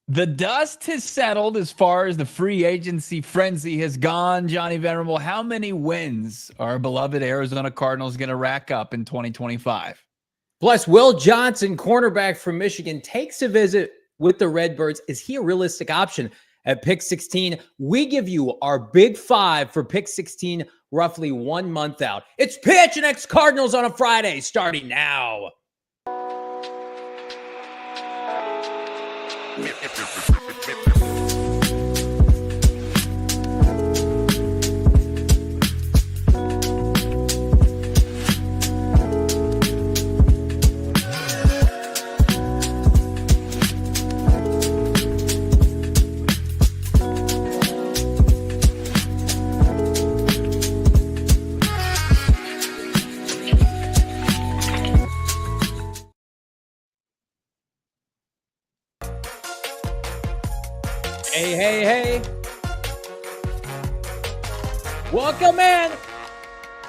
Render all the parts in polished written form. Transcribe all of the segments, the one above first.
The dust has settled as far as the free agency frenzy has gone. Johnny Venerable, how many wins are beloved Arizona Cardinals going to rack up in 2025? Plus, Will Johnson, cornerback from Michigan, takes a visit with the Redbirds. Is he a realistic option at pick 16? We give you our big five for pick 16, roughly 1 month out. It's PHNX Cardinals on a Friday, starting now. Hey. Welcome in.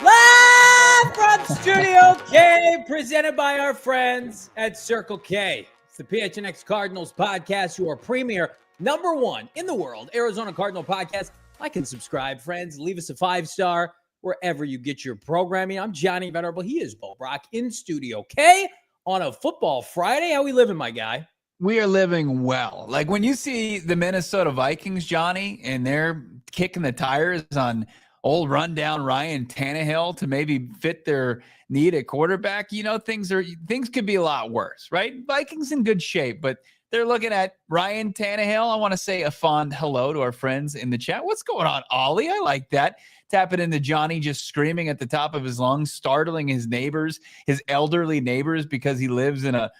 Live from Studio K, presented by our friends at Circle K. It's the PHNX Cardinals podcast, your premier, #1 in the world, Arizona Cardinal podcast. Like and subscribe, friends. Leave us a 5-star wherever you get your programming. I'm Johnny Venerable. He is Brack in Studio K on a football Friday. How we living, my guy? We are living well. Like when you see the Minnesota Vikings, Johnny, and they're kicking the tires on old rundown Ryan Tannehill to maybe fit their need at quarterback, you know, things could be a lot worse, right? Vikings in good shape, but they're looking at Ryan Tannehill. I want to say a fond hello to our friends in the chat. What's going on, Ollie? I like that. Tap it into Johnny just screaming at the top of his lungs, startling his neighbors, his elderly neighbors, because he lives in a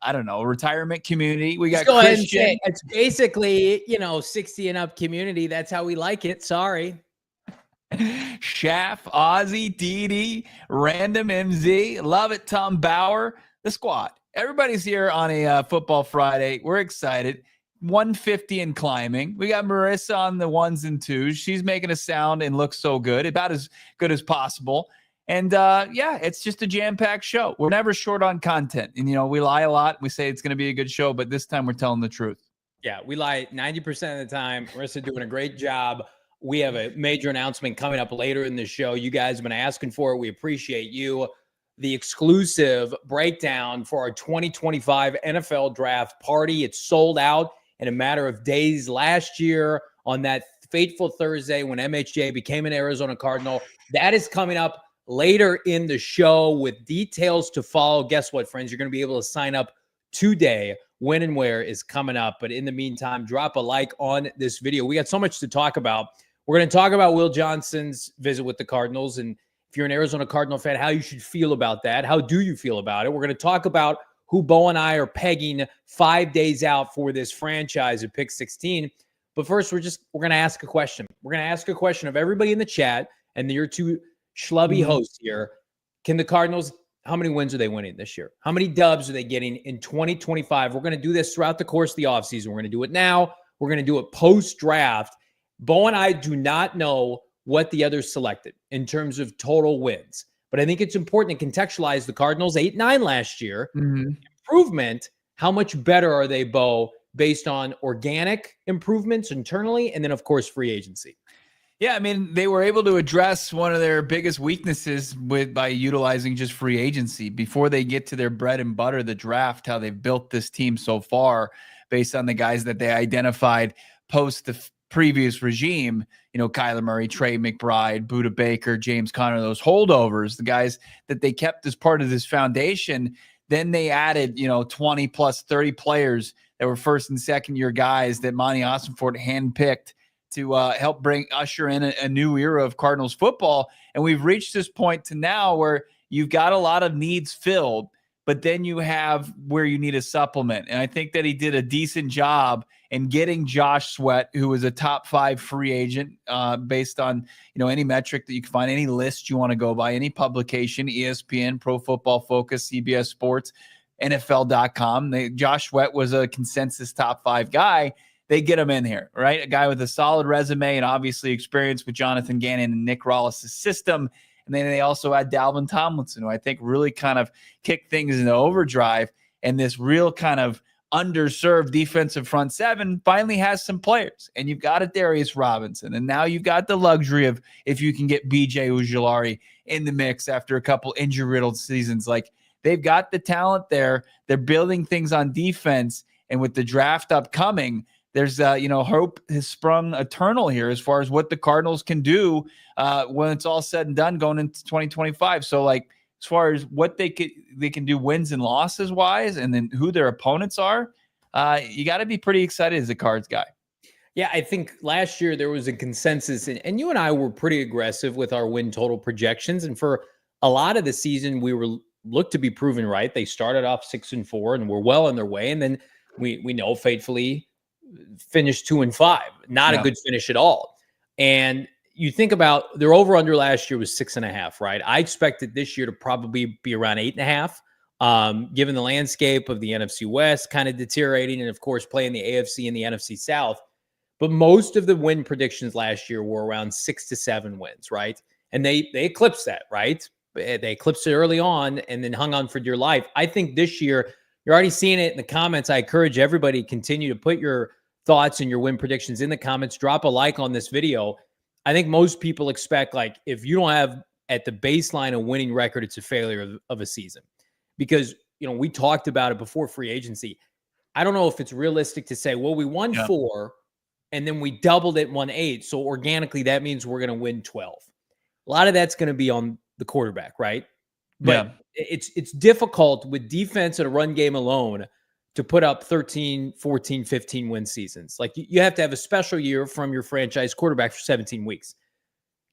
I don't know, retirement community. We got Christian. It's basically, 60 and up community. That's how we like it. Sorry. Shaff, Ozzy, Didi, Random MZ. Love it, Tom Bauer. The squad. Everybody's here on a football Friday. We're excited. 150 and climbing. We got Marissa on the 1s and 2s. She's making a sound and looks so good, about as good as possible. And it's just a jam-packed show. We're never short on content. And, we lie a lot. We say it's going to be a good show, but this time we're telling the truth. Yeah, we lie 90% of the time. Marissa doing a great job. We have a major announcement coming up later in the show. You guys have been asking for it. We appreciate you. The exclusive breakdown for our 2025 NFL draft party. It's sold out in a matter of days. Last year on that fateful Thursday when MHJ became an Arizona Cardinal. That is coming up later in the show with details to follow. Guess what, friends? You're going to be able to sign up today. When and where is coming up. But in the meantime, drop a like on this video. We got so much to talk about. We're going to talk about Will Johnson's visit with the Cardinals. And if you're an Arizona Cardinal fan, how you should feel about that. How do you feel about it? We're going to talk about who Bo and I are pegging 5 days out for this franchise at pick 16. But first, we're going to ask a question. We're going to ask a question of everybody in the chat and your two schlubby hosts here. Can the Cardinals, how many wins are they winning this year? How many dubs are they getting in 2025? We're going to do this throughout the course of the offseason. We're going to do it now. We're going to do it post-draft. Bo and I do not know what the others selected in terms of total wins. But I think it's important to contextualize the Cardinals 8-9 last year. Improvement, how much better are they, Bo, based on organic improvements internally and then, of course, free agency? Yeah, I mean, they were able to address one of their biggest weaknesses by utilizing just free agency before they get to their bread and butter, the draft, how they've built this team so far based on the guys that they identified post the previous regime, Kyler Murray, Trey McBride, Budda Baker, James Conner, those holdovers, the guys that they kept as part of this foundation. Then they added, 20 plus 30 players that were first and second year guys that Monti Ossenfort handpicked to help usher in a new era of Cardinals football. And we've reached this point to now where you've got a lot of needs filled, but then you have where you need a supplement. And I think that he did a decent job in getting Josh Sweat, who was a top 5 free agent based on, any metric that you can find, any list you want to go by, any publication, ESPN, Pro Football Focus, CBS Sports, NFL.com. Josh Sweat was a consensus top 5 guy. They get him in here, right? A guy with a solid resume and obviously experience with Jonathan Gannon and Nick Rollis' system. And then they also had Dalvin Tomlinson, who I think really kind of kicked things into overdrive and this real kind of underserved defensive front seven finally has some players. And you've got a Darius Robinson. And now you've got the luxury of if you can get BJ Ujulari in the mix after a couple injury-riddled seasons. Like, they've got the talent there. They're building things on defense. And with the draft upcoming, there's, hope has sprung eternal here as far as what the Cardinals can do when it's all said and done going into 2025. So, like, as far as what they can do wins and losses wise, and then who their opponents are, you got to be pretty excited as a Cards guy. Yeah, I think last year there was a consensus, and you and I were pretty aggressive with our win total projections. And for a lot of the season, we were looked to be proven right. They started off 6-4 and were well on their way. And then we know faithfully finished 2-5, not a good finish at all. And you think about their over under last year was 6.5, right? I expected this year to probably be around 8.5, given the landscape of the NFC West kind of deteriorating, and of course playing the AFC and the NFC South. But most of the win predictions last year were around 6 to 7 wins, right? And they eclipsed that, right? They eclipsed it early on and then hung on for dear life. I think this year, you're already seeing it in the comments. I encourage everybody to continue to put your thoughts and your win predictions in the comments. Drop a like on this video. I think most people expect, like, if you don't have at the baseline a winning record, it's a failure of a season. Because, we talked about it before free agency. I don't know if it's realistic to say, well, we won 4 and then we doubled it, won 8. So organically, that means we're going to win 12. A lot of that's going to be on the quarterback, right? But it's difficult with defense and a run game alone to put up 13, 14, 15 win seasons. Like, you have to have a special year from your franchise quarterback for 17 weeks.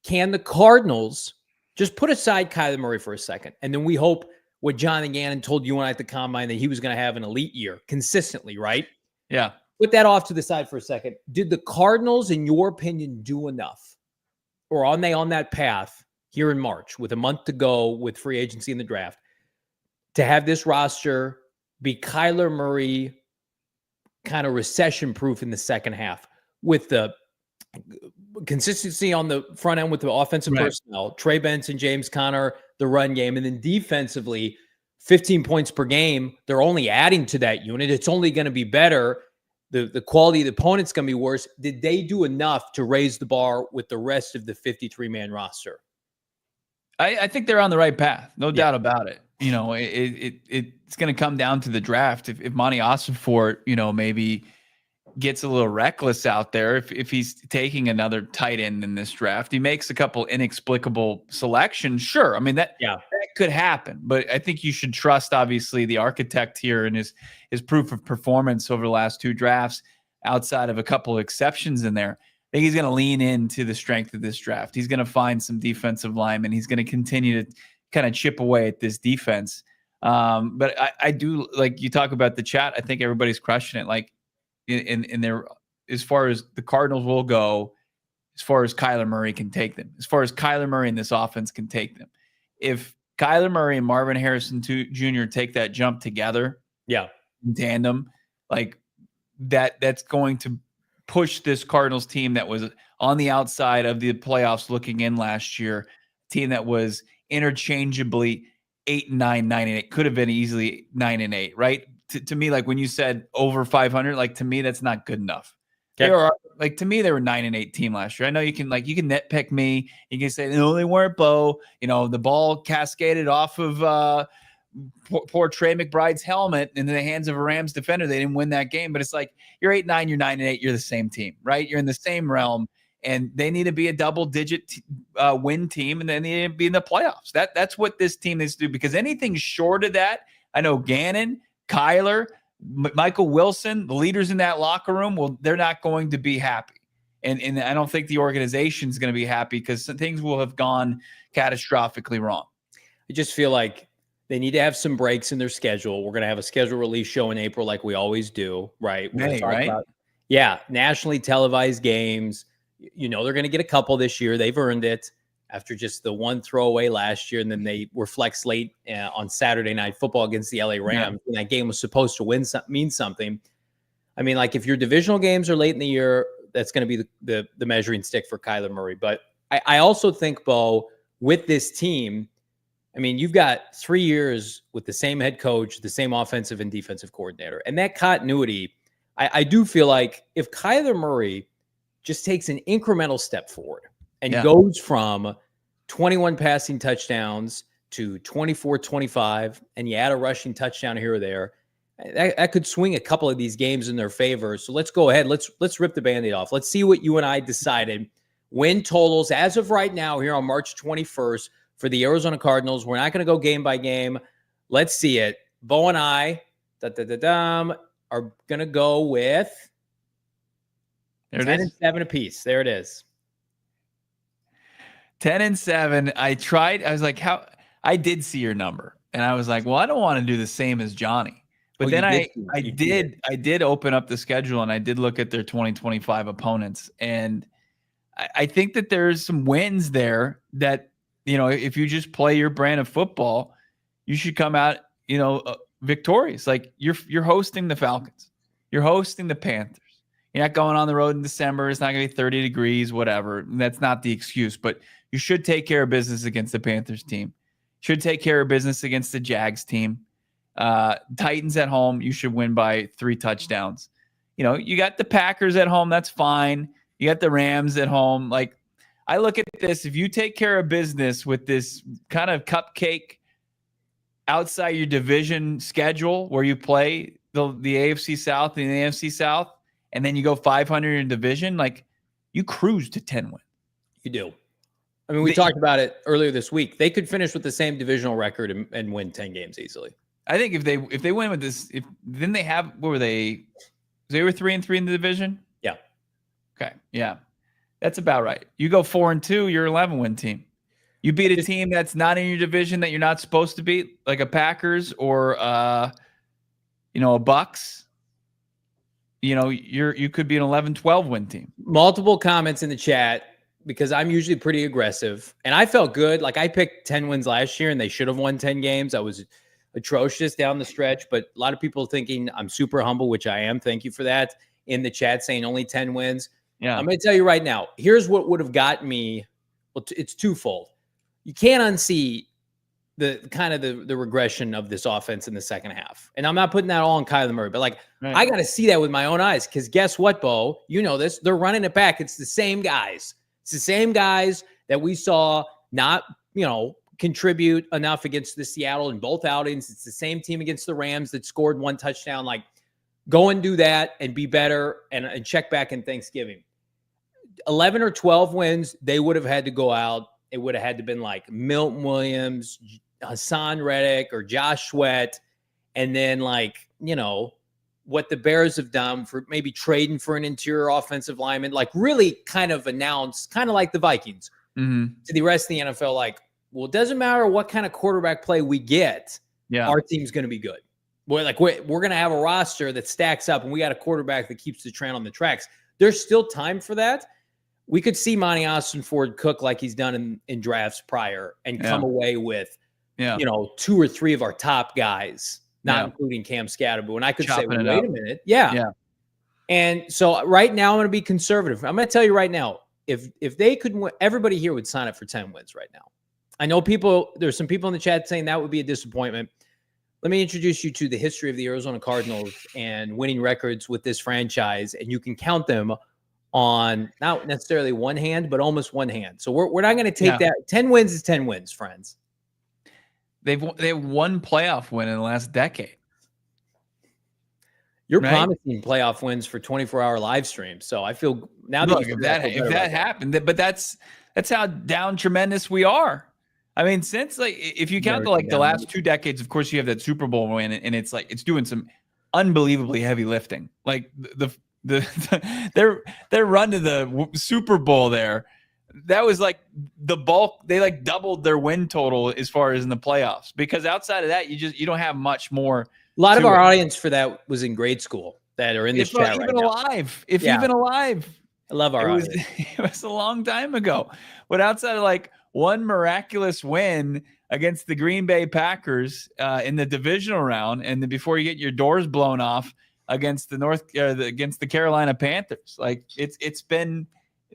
Can the Cardinals just put aside Kyler Murray for a second? And then we hope what Jonathan Gannon told you and I at the Combine, that he was going to have an elite year consistently, right? Yeah. Put that off to the side for a second. Did the Cardinals, in your opinion, do enough? Or are they on that path here in March with a month to go with free agency in the draft to have this roster be Kyler Murray kind of recession proof in the second half, with the consistency on the front end with the offensive personnel, Trey Benson, James Conner, the run game, and then defensively, 15 points per game. They're only adding to that unit. It's only going to be better. The quality of the opponent's going to be worse. Did they do enough to raise the bar with the rest of the 53-man roster? I think they're on the right path. No doubt about it. It's going to come down to the draft. If Monti Ossenfort, maybe gets a little reckless out there, if he's taking another tight end in this draft, he makes a couple inexplicable selections. Sure. I mean, that could happen, but I think you should trust, obviously, the architect here and his proof of performance over the last 2 drafts, outside of a couple of exceptions in there. I think he's going to lean into the strength of this draft. He's going to find some defensive linemen. He's going to continue to kind of chip away at this defense. But I do, like you talk about the chat, I think everybody's crushing it. Like in their, as far as the Cardinals will go, as far as Kyler Murray can take them, as far as Kyler Murray in this offense can take them. If Kyler Murray and Marvin Harrison Jr. take that jump together, in tandem, like that's going to push this Cardinals team that was on the outside of the playoffs looking in last year, team that was interchangeably 8-9, 9-8, could have been easily 9-8, right? To me, like when you said over 500, like to me, that's not good enough. Okay. They were, like, to me, they were 9-8 team last year. I know you can nitpick me. You can say, no, they weren't, Bo. The ball cascaded off of poor Trey McBride's helmet into the hands of a Rams defender. They didn't win that game, but it's like, you're 8-9, you're 9-8, you're the same team, right? You're in the same realm, and they need to be a double-digit win team, and then they need to be in the playoffs. That's what this team needs to do, because anything short of that, I know Gannon, Kyler, Michael Wilson, the leaders in that locker room, well, they're not going to be happy. And I don't think the organization is going to be happy, because things will have gone catastrophically wrong. I just feel like they need to have some breaks in their schedule. We're going to have a schedule release show in April like we always do, right? May, right? Nationally televised games. They're going to get a couple this year. They've earned it after just the one throwaway last year, and then they were flexed late on Saturday Night Football against the LA Rams. And that game was supposed to mean something. I mean, like, if your divisional games are late in the year, that's going to be the measuring stick for Kyler Murray. But I also think, Bo, with this team, I mean, you've got 3 years with the same head coach, the same offensive and defensive coordinator. And that continuity, I do feel like if Kyler Murray just takes an incremental step forward and goes from 21 passing touchdowns to 24-25, and you add a rushing touchdown here or there, that could swing a couple of these games in their favor. So let's go ahead. Let's rip the Band-Aid off. Let's see what you and I decided. Win totals as of right now here on March 21st for the Arizona Cardinals. We're not going to go game by game. Let's see it. Bo and I are going to go with 10-7 apiece. There it is. 10-7. I was like, I did see your number, and I was like, well, I don't want to do the same as Johnny. But then I did open up the schedule, and I did look at their 2025 opponents, and I think that there's some wins there that, if you just play your brand of football, you should come out, victorious. Like you're hosting the Falcons, you're hosting the Panthers. You're not going on the road in December. It's not going to be 30 degrees, whatever. That's not the excuse, but you should take care of business against the Panthers team. Should take care of business against the Jags team. Titans at home, you should win by 3 touchdowns. You got the Packers at home. That's fine. You got the Rams at home. Like, I look at this, if you take care of business with this kind of cupcake outside your division schedule where you play the AFC South and the AFC South, and then you go 500 in division, like, you cruise to 10 wins. You do. I mean, we talked about it earlier this week. They could finish with the same divisional record and win 10 games easily. I think if they win with this, then they have, what were they? They were 3-3 in the division? Yeah. Okay. Yeah. That's about right. You go 4-2, you're an 11-win team. You beat a team that's not in your division that you're not supposed to beat, like a Packers or a Bucks. You could be an 11-12 win team. Multiple comments in the chat because I'm usually pretty aggressive, and I felt good. Like, I picked 10 wins last year, and they should have won 10 games. I was atrocious down the stretch, but a lot of people thinking I'm super humble, which I am. Thank you for that. In the chat saying only 10 wins. Yeah. I'm going to tell you right now, here's what would have gotten me. Well, it's twofold. You can't unsee the regression of this offense in the second half. And I'm not putting that all on Kyler Murray, but right. I got to see that with my own eyes. Because guess what, Bo? You know this. They're running it back. It's the same guys. It's the same guys that we saw not, contribute enough against the Seattle in both outings. It's the same team against the Rams that scored 1 touchdown. Like, go and do that and be better and check back in Thanksgiving. 11 or 12 wins, they would have had to go out. It would have had to been like Milton Williams, Hassan Reddick, or Josh Sweat. And then what the Bears have done for maybe trading for an interior offensive lineman, like really kind of announce, kind of like the Vikings to the rest of the NFL, like, well, it doesn't matter what kind of quarterback play we get. Yeah. Our team's going to be good. We're going to have a roster that stacks up, and we got a quarterback that keeps the train on the tracks. There's still time for that. We could see Monti Ossenfort cook like he's done in drafts prior and come away with, 2 or 3 of our top guys, not including Cam Scatterbo. And I could say, well, wait a minute. Yeah. And so right now I'm going to be conservative. I'm going to tell you right now, if they could win, everybody here would sign up for 10 wins right now. I know there's some people in the chat saying that would be a disappointment. Let me introduce you to the history of the Arizona Cardinals and winning records with this franchise, and you can count them on not necessarily one hand, but almost one hand. So we're not going to take that. 10 wins is 10 wins, friends. They've one playoff win in the last decade. You're promising playoff wins for 24-hour live streams. So I feel now that if that happened, but that's how down tremendous we are. I mean, since if you count the last 2 decades, of course you have that Super Bowl win, and it's it's doing some unbelievably heavy lifting. Like their run to the Super Bowl there, that was like the bulk. They doubled their win total as far as in the playoffs, because outside of that, you don't have much more. A lot of our audience for that was in grade school that are in this chat right now. Even alive. I love our audience. It was a long time ago. But outside of one miraculous win against the Green Bay Packers in the divisional round, and then before you get your doors blown off against the Carolina Panthers, it's been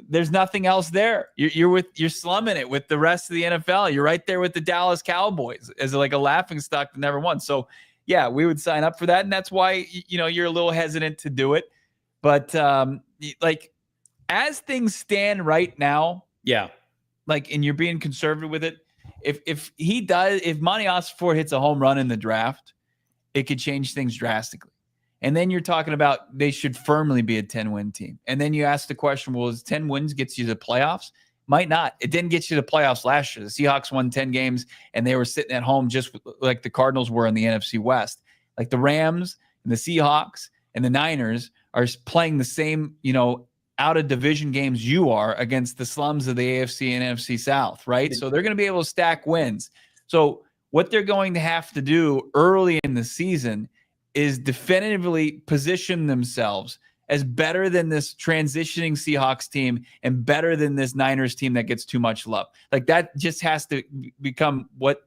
there's nothing else there. You're slumming it with the rest of the NFL. You're right there with the Dallas Cowboys as like a laughing stock that never won. So yeah, we would sign up for that. And that's why, you're a little hesitant to do it. But like as things stand right now, yeah, like, and you're being conservative with it. If Monti Ossenfort hits a home run in the draft, it could change things drastically. And then you're talking about they should firmly be a 10-win team. And then you ask the question, well, is 10 wins gets you to the playoffs? Might not. It didn't get you to the playoffs last year. The Seahawks won 10 games, and they were sitting at home just like the Cardinals were in the NFC West. Like the Rams and the Seahawks and the Niners are playing the same, out of division games you are against the slums of the AFC and NFC South, right? So they're going to be able to stack wins. So what they're going to have to do early in the season is definitively position themselves as better than this transitioning Seahawks team and better than this Niners team that gets too much love. Like that just has to become what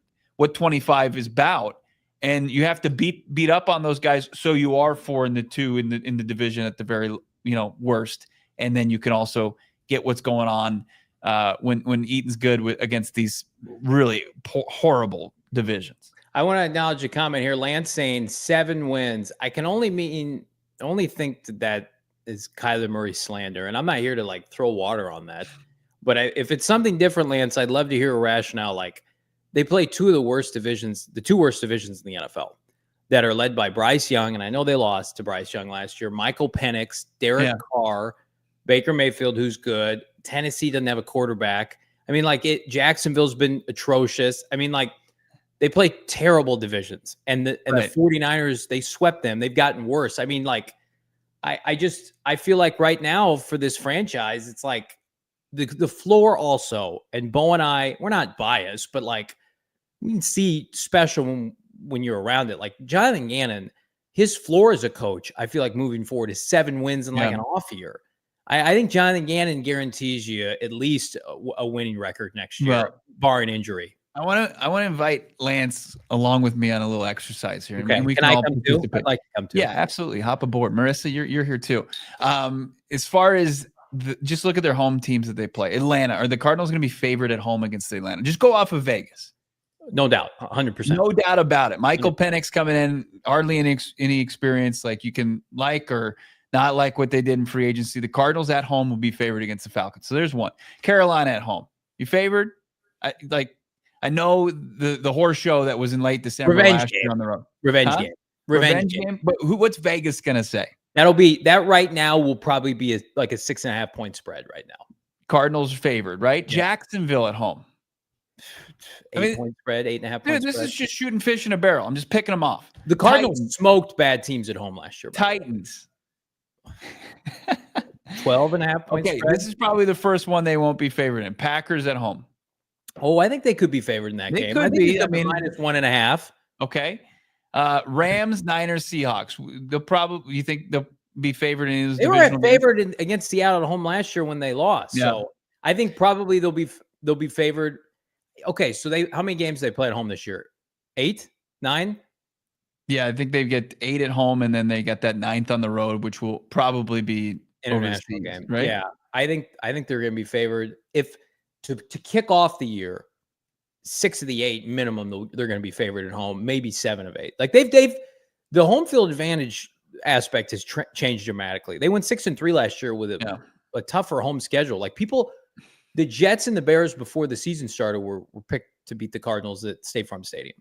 25 is about. And you have to beat up on those guys so you are 4-2 in the division at the very worst. And then you can also get what's going on when Eaton's good against these really horrible divisions. I want to acknowledge a comment here. Lance saying 7 wins. I can only think that is Kyler Murray slander. And I'm not here to like throw water on that. But if it's something different, Lance, I'd love to hear a rationale. Like they play the 2 worst divisions in the NFL that are led by Bryce Young. And I know they lost to Bryce Young last year. Michael Penix, Derek Carr, Baker Mayfield, who's good. Tennessee doesn't have a quarterback. I mean, Jacksonville's been atrocious. I mean, they play terrible divisions. And the 49ers, they swept them. They've gotten worse. I mean, I feel like right now for this franchise, it's like the floor also. And Bo and I, we're not biased, but we can see special when you're around it. Like Jonathan Gannon, his floor as a coach, I feel like moving forward is 7 wins in an off year. I think Jonathan Gannon guarantees you at least a winning record next year, barring injury. I want to invite Lance along with me on a little exercise here. Okay. And we can I come too? I'd like to come too. Yeah, absolutely. Hop aboard. Marissa, you're here too. As far as just look at their home teams that they play. Atlanta, are the Cardinals going to be favored at home against Atlanta? Just go off of Vegas. No doubt. 100%. No doubt about it. Michael Penix coming in, hardly any experience. Like you can or not like what they did in free agency. The Cardinals at home will be favored against the Falcons. So there's one. Carolina at home. You favored? I know the horse show that was in late December last year on the road. Revenge game. But what's Vegas going to say? That right now will probably be a 6.5 point spread right now. Cardinals favored, right? Yeah. Jacksonville at home. 8 point spread, 8.5 points. This is just shooting fish in a barrel. I'm just picking them off. The Cardinals smoked bad teams at home last year. Titans. 12.5 points. Okay, this is probably the first one they won't be favored in. Packers at home. Oh, I think they could be favored in that game. Could be. I mean, -1.5. Okay. Rams, Niners, Seahawks. You think they'll be favored in these? They were favored against Seattle at home last year when they lost. Yeah. So I think probably they'll be favored. Okay, so how many games they play at home this year? 8, 9? Yeah, I think they get 8 at home, and then they got that 9th on the road, which will probably be international game, right? Yeah, I think they're going to be favored. If to kick off the year, 6 of the 8 minimum, they're going to be favored at home. Maybe 7 of 8. Like they've the home field advantage aspect has changed dramatically. They went 6-3 last year with a tougher home schedule. Like the Jets and the Bears before the season started were picked to beat the Cardinals at State Farm Stadium.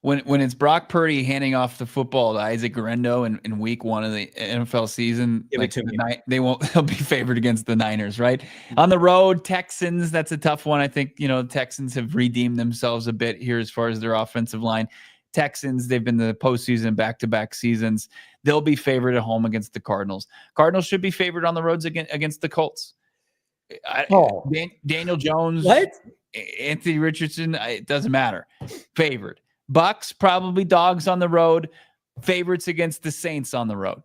When it's Brock Purdy handing off the football to Isaac Guerrero in week 1 of the NFL season, they'll be favored against the Niners, right? On the road, Texans, that's a tough one. I think, Texans have redeemed themselves a bit here as far as their offensive line. Texans, they've been the postseason back-to-back seasons. They'll be favored at home against the Cardinals. Cardinals should be favored on the roads against the Colts. Daniel Jones, what? Anthony Richardson, it doesn't matter. Favored. Bucks, probably dogs on the road. Favorites against the Saints on the road.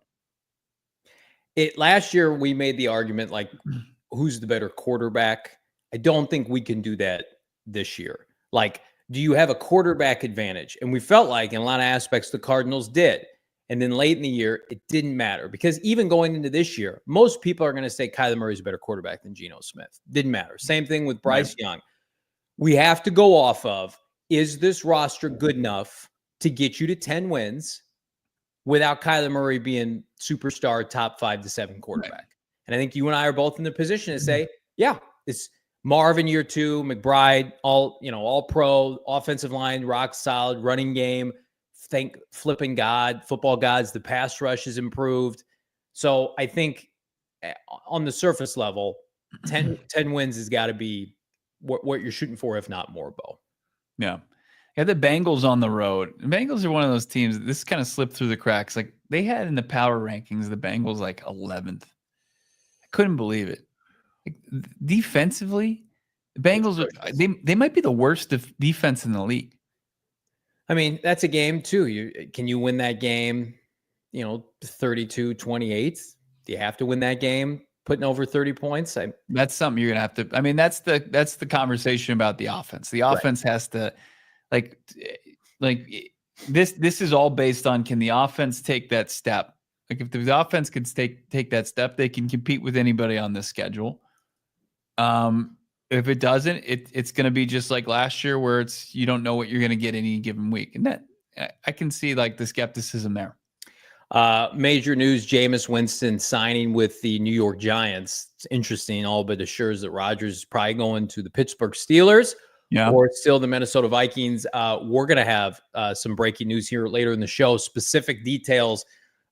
Last year, we made the argument, who's the better quarterback? I don't think we can do that this year. Do you have a quarterback advantage? And we felt like in a lot of aspects, the Cardinals did. And then late in the year, it didn't matter because even going into this year, most people are going to say Kyler Murray's a better quarterback than Geno Smith. Didn't matter. Same thing with Bryce Young. We have to go off of, is this roster good enough to get you to 10 wins without Kyler Murray being superstar top 5 to 7 quarterback? Right. And I think you and I are both in the position to say, yeah, it's Marvin year 2, McBride, all pro, offensive line, rock solid, running game. Thank flipping God, football gods, the pass rush is improved. So I think on the surface level, 10 wins has got to be what you're shooting for, if not more, Bo. Yeah. Yeah, the Bengals on the road. The Bengals are one of those teams, this kind of slipped through the cracks. Like they had in the power rankings, the Bengals like 11th. I couldn't believe it. Like, defensively, the Bengals, they might be the worst defense in the league. I mean, that's a game too. Can you win that game, 32-28? Do you have to win that game putting over 30 points? That's something you're going to have to, I mean, that's the conversation about the offense. The offense has to like this is all based on, can the offense take that step? Like if the offense can take that step, they can compete with anybody on the schedule. If it doesn't, it's going to be just like last year where you don't know what you're going to get any given week. And that I can see like the skepticism there. Major news, Jameis Winston signing with the New York Giants. It's interesting, all but assures that Rodgers is probably going to the Pittsburgh Steelers or still the Minnesota Vikings. We're going to have some breaking news here later in the show, specific details,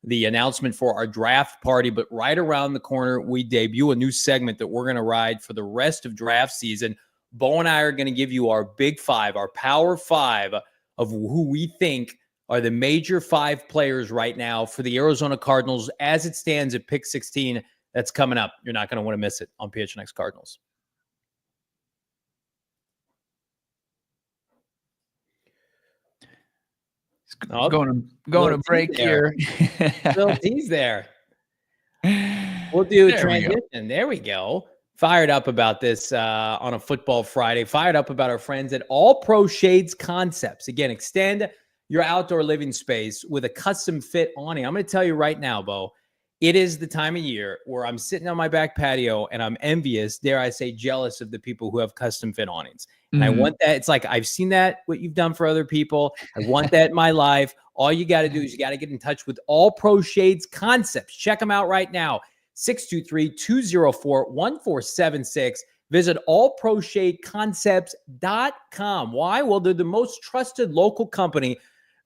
the announcement for our draft party, but right around the corner, we debut a new segment that we're going to ride for the rest of draft season. Bo and I are going to give you our big 5, our power 5 of who we think are the major 5 players right now for the Arizona Cardinals as it stands at pick 16. That's coming up. You're not going to want to miss it on PHNX Cardinals. Going to break here. Little tease there. We'll do a transition. There we go. Fired up about this on a football Friday. Fired up about our friends at All Pro Shades Concepts. Again, extend your outdoor living space with a custom fit awning. I'm going to tell you right now, Bo, it is the time of year where I'm sitting on my back patio and I'm envious, dare I say, jealous of the people who have custom fit awnings. And I want that. It's like, I've seen that, what you've done for other people. I want that in my life. All you got to do is you got to get in touch with All Pro Shades Concepts. Check them out right now. 623-204-1476. Visit allproshadeconcepts.com. Why? Well, they're the most trusted local company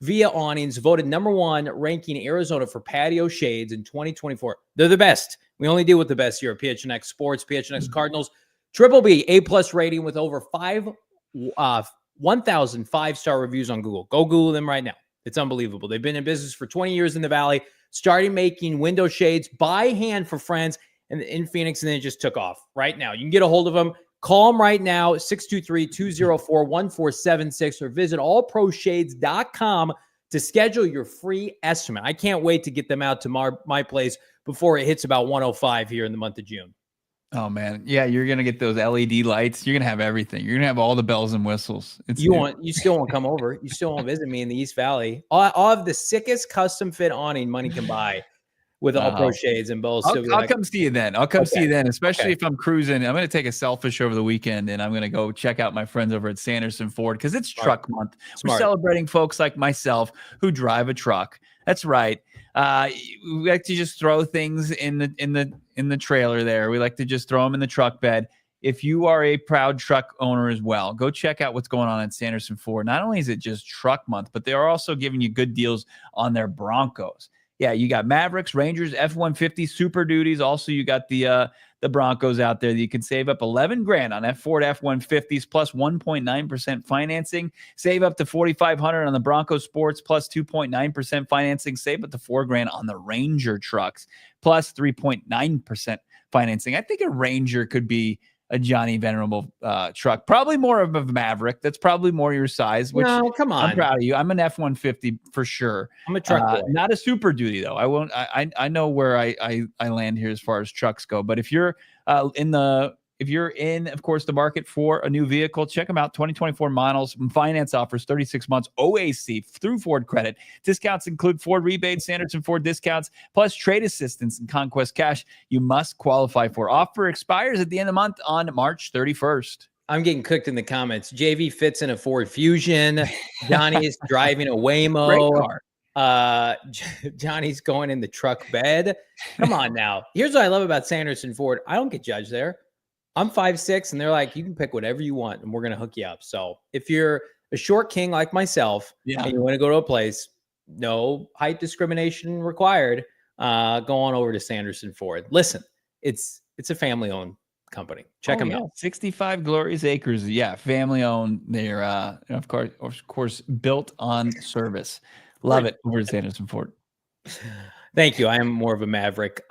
via awnings, voted #1 ranking Arizona for patio shades in 2024. They're the best. We only deal with the best here at PHNX Sports, PHNX Cardinals. Triple B, A+ rating with over 1,000 5-star reviews on Google. Go Google them right now. It's unbelievable. They've been in business for 20 years in the Valley, starting making window shades by hand for friends in Phoenix, and then it just took off right now. You can get a hold of them. Call them right now, 623-204-1476, or visit allproshades.com to schedule your free estimate. I can't wait to get them out to my place before it hits about 105 here in the month of June. Oh, man. Yeah, you're going to get those LED lights. You're going to have everything. You're going to have all the bells and whistles. You still won't come over. You still won't visit me in the East Valley. All of the sickest custom fit awning money can buy with All Pro Shades and Bo. I'll come see you then. See you then, especially if I'm cruising. I'm going to take a selfish over the weekend, and I'm going to go check out my friends over at Sanderson Ford because it's truck month. We're celebrating folks like myself who drive a truck. That's right. We like to just throw things in the trailer there. We like to just throw them in the truck bed. If you are a proud truck owner as well, go check out what's going on at Sanderson Ford. Not only is it just truck month, but they are also giving you good deals on their Broncos. Yeah, you got Mavericks, Rangers, F-150, Super Duties. Also, you got the Broncos out there that you can save up $11,000 on Ford F-150s plus 1.9% financing. Save up to $4,500 on the Bronco Sports plus 2.9% financing. Save up to $4,000 on the Ranger trucks plus 3.9% financing. I think a Ranger could be a Johnny Venerable truck. Probably more of a Maverick. That's probably more your size. Which, no, come on. I'm proud of you. I'm an F-150 for sure. I'm a truck boy. Not a Super Duty though. I won't. I know where I land here as far as trucks go. But if you're if you're in, of course, the market for a new vehicle, check them out. 2024 models, finance offers, 36 months, OAC through Ford Credit. Discounts include Ford rebates, Sanderson Ford discounts, plus trade assistance and Conquest Cash. You must qualify for. Offer expires at the end of the month on March 31st. I'm getting cooked in the comments. JV fits in a Ford Fusion. Johnny's driving a Waymo. Great car. Johnny's going in the truck bed. Come on now. Here's what I love about Sanderson Ford. I don't get judged there. I'm 5'6", and they're like, you can pick whatever you want, and we're going to hook you up. So if you're a short king like myself, and you want to go to a place, no height discrimination required, go on over to Sanderson Ford. Listen, it's a family-owned company. Check them out. 65 glorious acres. Yeah, family owned. They're of course built on service. Love it over at Sanderson Ford. Thank you. I am more of a maverick.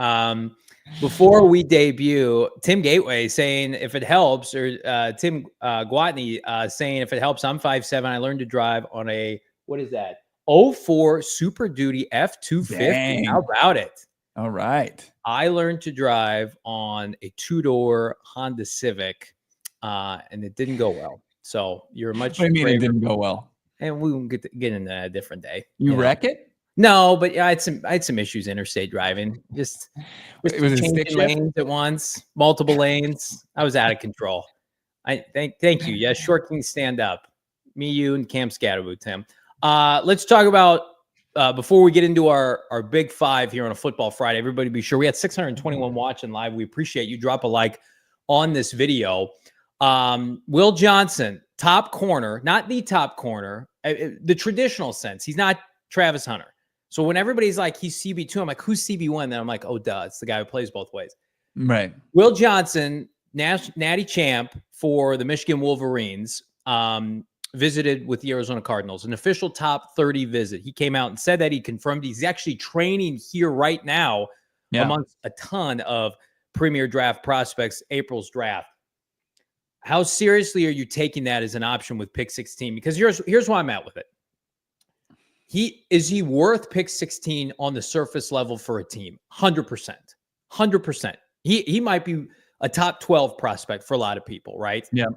Before we debut, Tim Gateway saying if it helps, or Tim Gwatney saying if it helps, I'm 5'7". I learned to drive on a, what is that? 04 Super Duty F250. Dang. How about it? All right. I learned to drive on a 2-door Honda Civic, and it didn't go well. So you're much. What do you mean it didn't go well? And we will get into that a different day. You wreck it? No, but yeah, I had some issues interstate driving. Just it was changing lanes at once, multiple lanes. I was out of control. I thank you. Yes, Short King stand up. Me, you, and Cam Scatterboot, Tim. Let's talk about before we get into our big five here on a Football Friday. Everybody be sure we had 621 watching live. We appreciate you. Drop a like on this video. Will Johnson, top corner, not the top corner, the traditional sense. He's not Travis Hunter. So when everybody's like, he's CB2, I'm like, who's CB1? Then I'm like, oh, duh, it's the guy who plays both ways. Right. Will Johnson, natty champ for the Michigan Wolverines, visited with the Arizona Cardinals, an official top 30 visit. He came out and said that he confirmed he's actually training here right now amongst a ton of premier draft prospects, April's draft. How seriously are you taking that as an option with pick 16? Because here's why I'm at with it. Is he worth pick 16 on the surface level for a team? 100%. 100%. He might be a top 12 prospect for a lot of people, right? Yeah.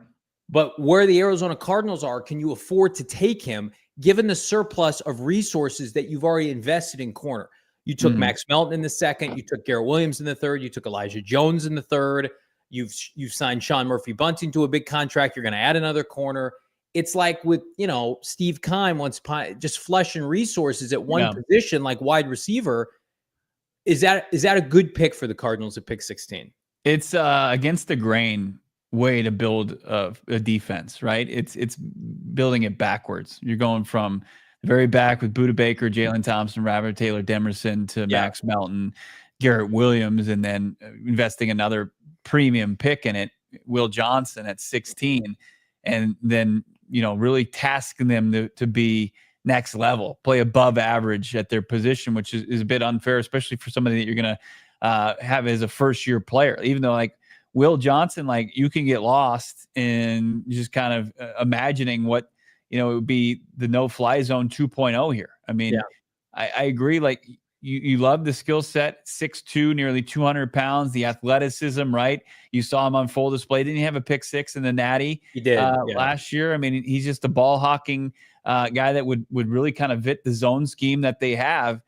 But where the Arizona Cardinals are, can you afford to take him given the surplus of resources that you've already invested in corner? You took Max Melton in the second, you took Garrett Williams in the third, you took Elijah Jones in the third, you've signed Sean Murphy-Bunting to a big contract, you're going to add another corner. It's like with, Steve Keim once just flushing resources at one position, like wide receiver. Is that a good pick for the Cardinals at pick 16? It's against the grain way to build a defense, right? It's building it backwards. You're going from the very back with Budda Baker, Jalen Thompson, Robert Taylor Demerson to Max Melton, Garrett Williams, and then investing another premium pick in it, Will Johnson at 16, and then really tasking them to be next level, play above average at their position, which is a bit unfair, especially for somebody that you're going to have as a first-year player. Even though, like, Will Johnson, like, you can get lost in just kind of imagining what, it would be the no-fly zone 2.0 here. I mean, I agree. Like, you love the skill set, 6'2", nearly 200 pounds, the athleticism, right? You saw him on full display. Didn't he have a pick 6 in the Natty last year? I mean, he's just a ball hawking guy that would really kind of fit the zone scheme that they have.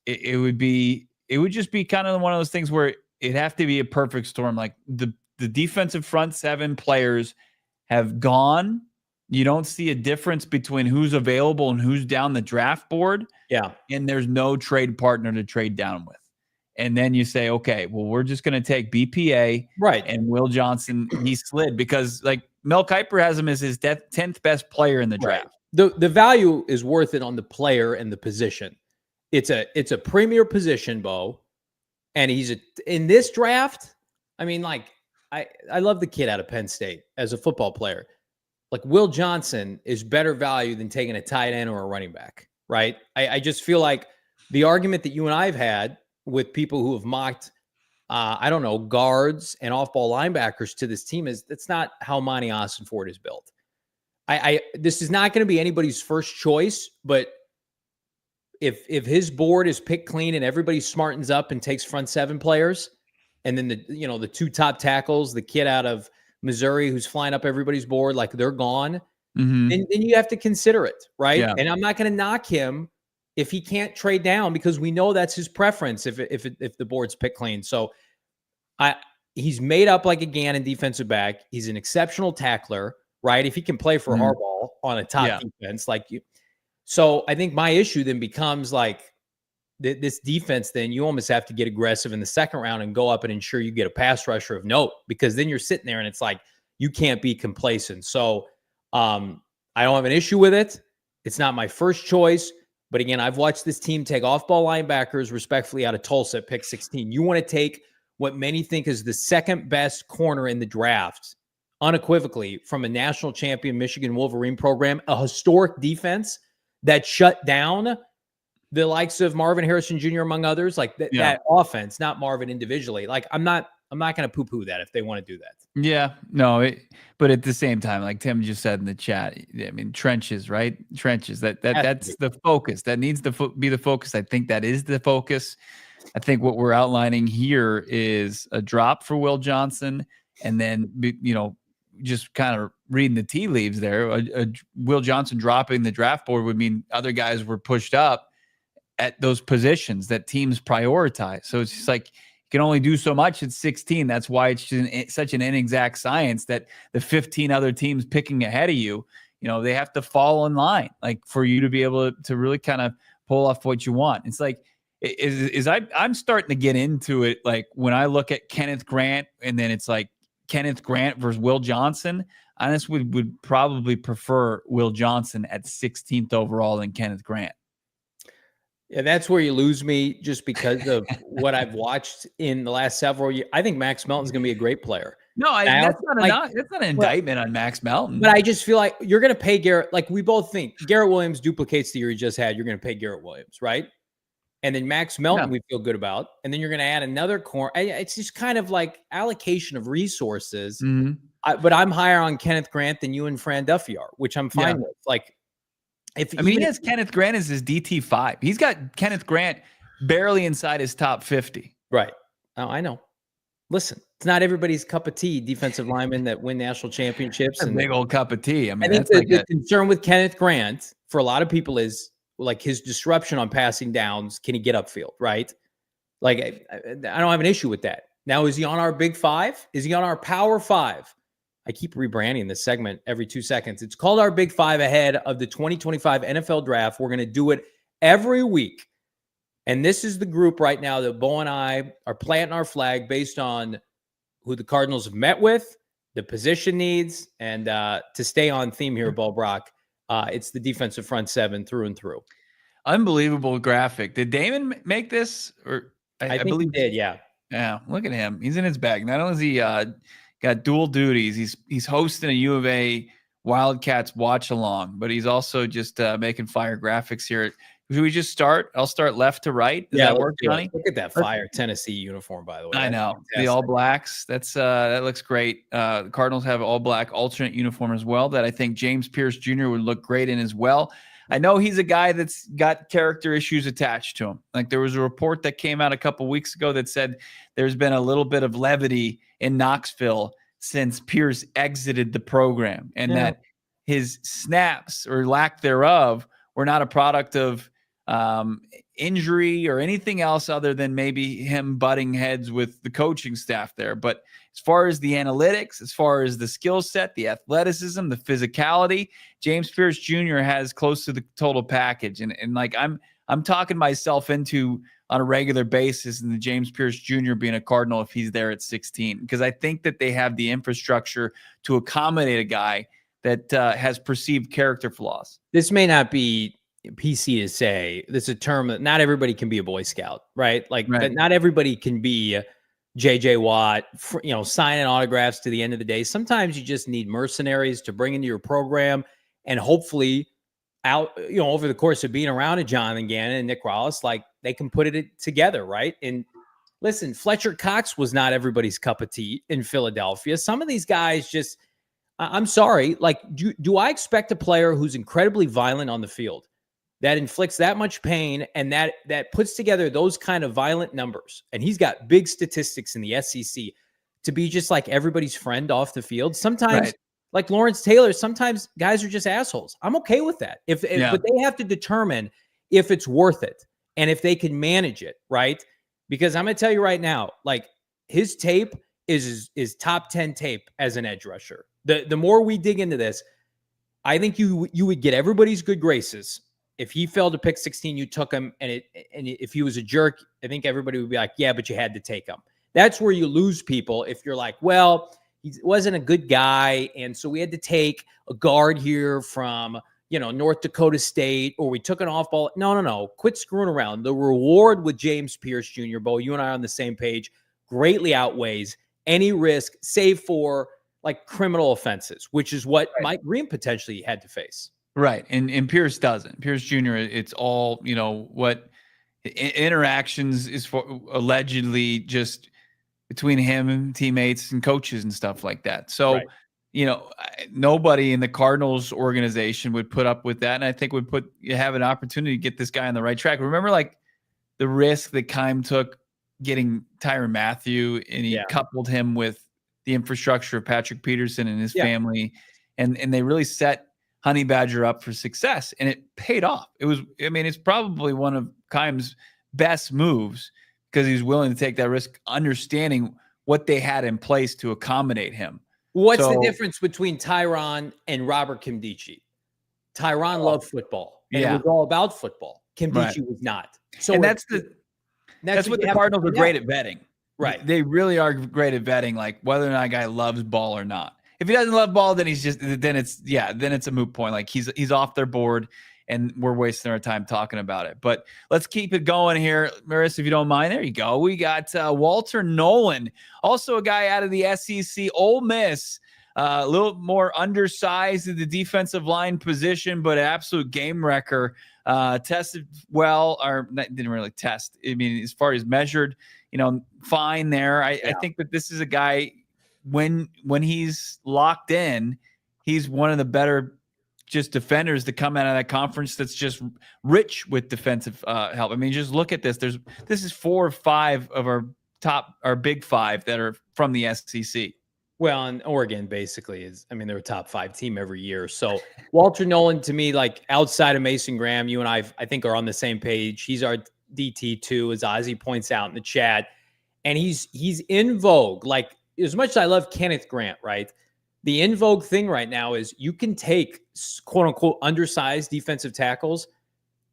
It would just be kind of one of those things where it'd have to be a perfect storm. Like the defensive front seven players have gone. You don't see a difference between who's available and who's down the draft board. Yeah. And there's no trade partner to trade down with. And then you say, okay, well, we're just going to take BPA. Right. And Will Johnson, he slid because, like, Mel Kiper has him as his 10th best player in the draft. Right. The value is worth it on the player and the position. It's a premier position, Bo. And in this draft, I mean, like, I love the kid out of Penn State as a football player. Like, Will Johnson is better value than taking a tight end or a running back, right? I just feel like the argument that you and I have had with people who have mocked, guards and off-ball linebackers to this team is that's not how Monti Ossenfort is built. This is not going to be anybody's first choice, but if his board is picked clean and everybody smartens up and takes front seven players, and then the two top tackles, the kid out of Missouri who's flying up everybody's board, like they're gone, then you have to consider it, right? Yeah. And I'm not going to knock him if he can't trade down, because we know that's his preference if the board's picked clean. So he's made up like a Gannon defensive back. He's an exceptional tackler, right? If he can play for Harbaugh on a top defense, so I think my issue then becomes like this defense. Then you almost have to get aggressive in the second round and go up and ensure you get a pass rusher of note, because then you're sitting there and it's like you can't be complacent. So I don't have an issue with it. It's not my first choice. But again, I've watched this team take off-ball linebackers respectfully out of Tulsa at pick 16. You want to take what many think is the second best corner in the draft, unequivocally, from a national champion Michigan Wolverine program, a historic defense that shut down the likes of Marvin Harrison Jr., among others, like that offense, not Marvin individually. Like I'm not going to poo-poo that if they want to do that. Yeah, no, but at the same time, like Tim just said in the chat, I mean, trenches, right? Trenches. That's the focus. That needs to be the focus. I think that is the focus. I think what we're outlining here is a drop for Will Johnson, and then just kind of reading the tea leaves there. A Will Johnson dropping the draft board would mean other guys were pushed up at those positions that teams prioritize. So it's just like, can only do so much at 16. That's why it's just such an inexact science that the 15 other teams picking ahead of you, they have to fall in line, like for you to be able to really kind of pull off what you want. It's like, I'm starting to get into it. Like when I look at Kenneth Grant, and then it's like Kenneth Grant versus Will Johnson, I just would probably prefer Will Johnson at 16th overall than Kenneth Grant. Yeah, that's where you lose me, just because of what I've watched in the last several years. I think Max Melton's going to be a great player. No, that's not an indictment on Max Melton. But I just feel like you're going to pay Garrett. Like we both think Garrett Williams duplicates the year he just had. You're going to pay Garrett Williams, right? And then Max Melton, we feel good about. And then you're going to add another corner. It's just kind of like allocation of resources. But I'm higher on Kenneth Grant than you and Fran Duffy are, which I'm fine with. Like, he has Kenneth Grant as his DT5. He's got Kenneth Grant barely inside his top 50. Right. Oh, I know. Listen, it's not everybody's cup of tea, defensive linemen that win national championships. That's a big old cup of tea. I mean, I think the concern with Kenneth Grant for a lot of people is like his disruption on passing downs. Can he get upfield, right? Like, I don't have an issue with that. Now, is he on our big five? Is he on our power five? I keep rebranding this segment every 2 seconds. It's called our Big Five ahead of the 2025 NFL Draft. We're going to do it every week. And this is the group right now that Bo and I are planting our flag based on who the Cardinals have met with, the position needs, and to stay on theme here, Bo Brack, it's the defensive front seven through and through. Unbelievable graphic. Did Damon make this? Or I think he did, yeah. Yeah, look at him. He's in his bag. Not only is he got dual duties. He's hosting a U of A Wildcats watch along, but he's also just making fire graphics here. Should we just start? I'll start left to right. Does that work, Johnny? Look at that fire Tennessee uniform, by the way. I know. Fantastic. The all blacks. That looks great. The Cardinals have all black alternate uniform as well that I think James Pierce Jr. would look great in as well. I know he's a guy that's got character issues attached to him. Like there was a report that came out a couple weeks ago that said there's been a little bit of levity in Knoxville since Pierce exited the program, and that his snaps or lack thereof were not a product of injury or anything else other than maybe him butting heads with the coaching staff there. But as far as the analytics, as far as the skill set, the athleticism, the physicality, James Pierce Jr. has close to the total package. And like I'm talking myself into on a regular basis in the James Pierce Jr. being a Cardinal if he's there at 16, because I think that they have the infrastructure to accommodate a guy that has perceived character flaws. This may not be PC to say. This is a term that not everybody can be a Boy Scout, right? Like not everybody can be JJ Watt, signing autographs to the end of the day. Sometimes you just need mercenaries to bring into your program, and hopefully out, over the course of being around a Jonathan Gannon and Nick Rallis, like they can put it together, right? And listen, Fletcher Cox was not everybody's cup of tea in Philadelphia. Some of these guys just, I'm sorry, like do I expect a player who's incredibly violent on the field that inflicts that much pain and that puts together those kind of violent numbers. And he's got big statistics in the SEC to be just like everybody's friend off the field. Sometimes, like Lawrence Taylor, sometimes guys are just assholes. I'm okay with that. But they have to determine if it's worth it and if they can manage it, right? Because I'm going to tell you right now, like his tape is top 10 tape as an edge rusher. The more we dig into this, I think you would get everybody's good graces. If he failed to pick 16, you took him, and if he was a jerk, I think everybody would be like, yeah, but you had to take him. That's where you lose people if you're like, well, he wasn't a good guy, and so we had to take a guard here from, North Dakota State, or we took an off ball. No. Quit screwing around. The reward with James Pierce Jr., Bo, you and I are on the same page, greatly outweighs any risk, save for like criminal offenses, which is what Mike Green potentially had to face. Right. And Pierce doesn't. Pierce Jr., it's all, what interactions is for allegedly just between him and teammates and coaches and stuff like that. So, nobody in the Cardinals organization would put up with that. And I think you have an opportunity to get this guy on the right track. Remember, like the risk that Keim took getting Tyrann Mathieu, and he coupled him with the infrastructure of Patrick Peterson and his family. And they really set Honey Badger up for success, and it paid off. It's probably one of Keim's best moves because he's willing to take that risk, understanding what they had in place to accommodate him. What's the difference between Tyrann and Robert Kimdichie? Tyrann loved football, and it was all about football. Kimdichie was not. So that's what the Cardinals are great at vetting. Right. They really are great at vetting, like whether or not a guy loves ball or not. If he doesn't love ball, then then it's a moot point. Like he's off their board, and we're wasting our time talking about it. But let's keep it going here, Maris, if you don't mind. There you go. We got Walter Nolan, also a guy out of the SEC, Ole Miss, a little more undersized in the defensive line position, but an absolute game wrecker. Tested well, or didn't really test. As far as measured, fine there. I think that this is a guy. When he's locked in, he's one of the better just defenders to come out of that conference that's just rich with defensive help. Just look at this. This is 4 or 5 of our big 5 that are from the SEC. Well, and Oregon basically they're a top 5 team every year. So Walter Nolan, to me, like outside of Mason Graham, you and I think are on the same page. He's our DT2, as Ozzy points out in the chat. And he's in vogue. Like, as much as I love Kenneth Grant, right? The in vogue thing right now is you can take quote unquote undersized defensive tackles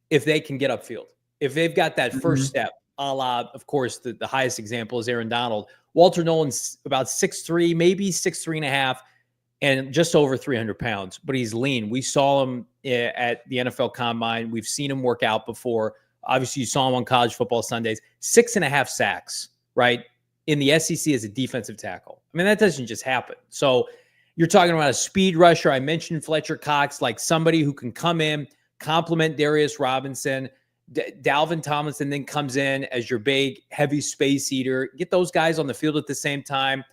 if they can get upfield. If they've got that first step, a la, of course, the highest example is Aaron Donald. Walter Nolan's about 6'3", maybe 6'3.5", and just over 300 pounds, but he's lean. We saw him at the NFL Combine. We've seen him work out before. Obviously, you saw him on College Football Sundays. 6.5 sacks, right? In the SEC as a defensive tackle. That doesn't just happen. So you're talking about a speed rusher. I mentioned Fletcher Cox, like somebody who can come in, complement Darius Robinson. Dalvin Tomlinson then comes in as your big, heavy space eater. Get those guys on the field at the same time.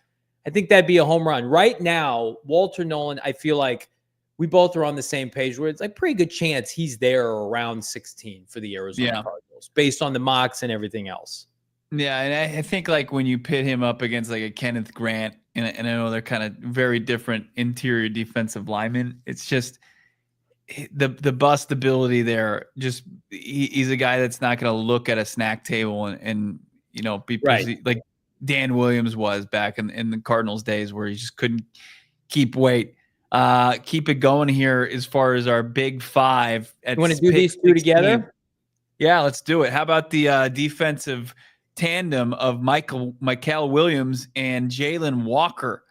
I think that'd be a home run. Right now, Walter Nolan, I feel like we both are on the same page where it's like pretty good chance he's there around 16 for the Arizona Cardinals based on the mocks and everything else. Yeah, and I think like when you pit him up against like a Kenneth Grant, and I know they're kind of very different interior defensive linemen, it's just the bustability there. Just he's a guy that's not going to look at a snack table and be like Dan Williams was back in the Cardinals days where he just couldn't keep weight. Keep it going here as far as our big 5. You want to do these 2 together? Yeah, let's do it. How about the defensive tandem of Michael Williams and Jalon Walker?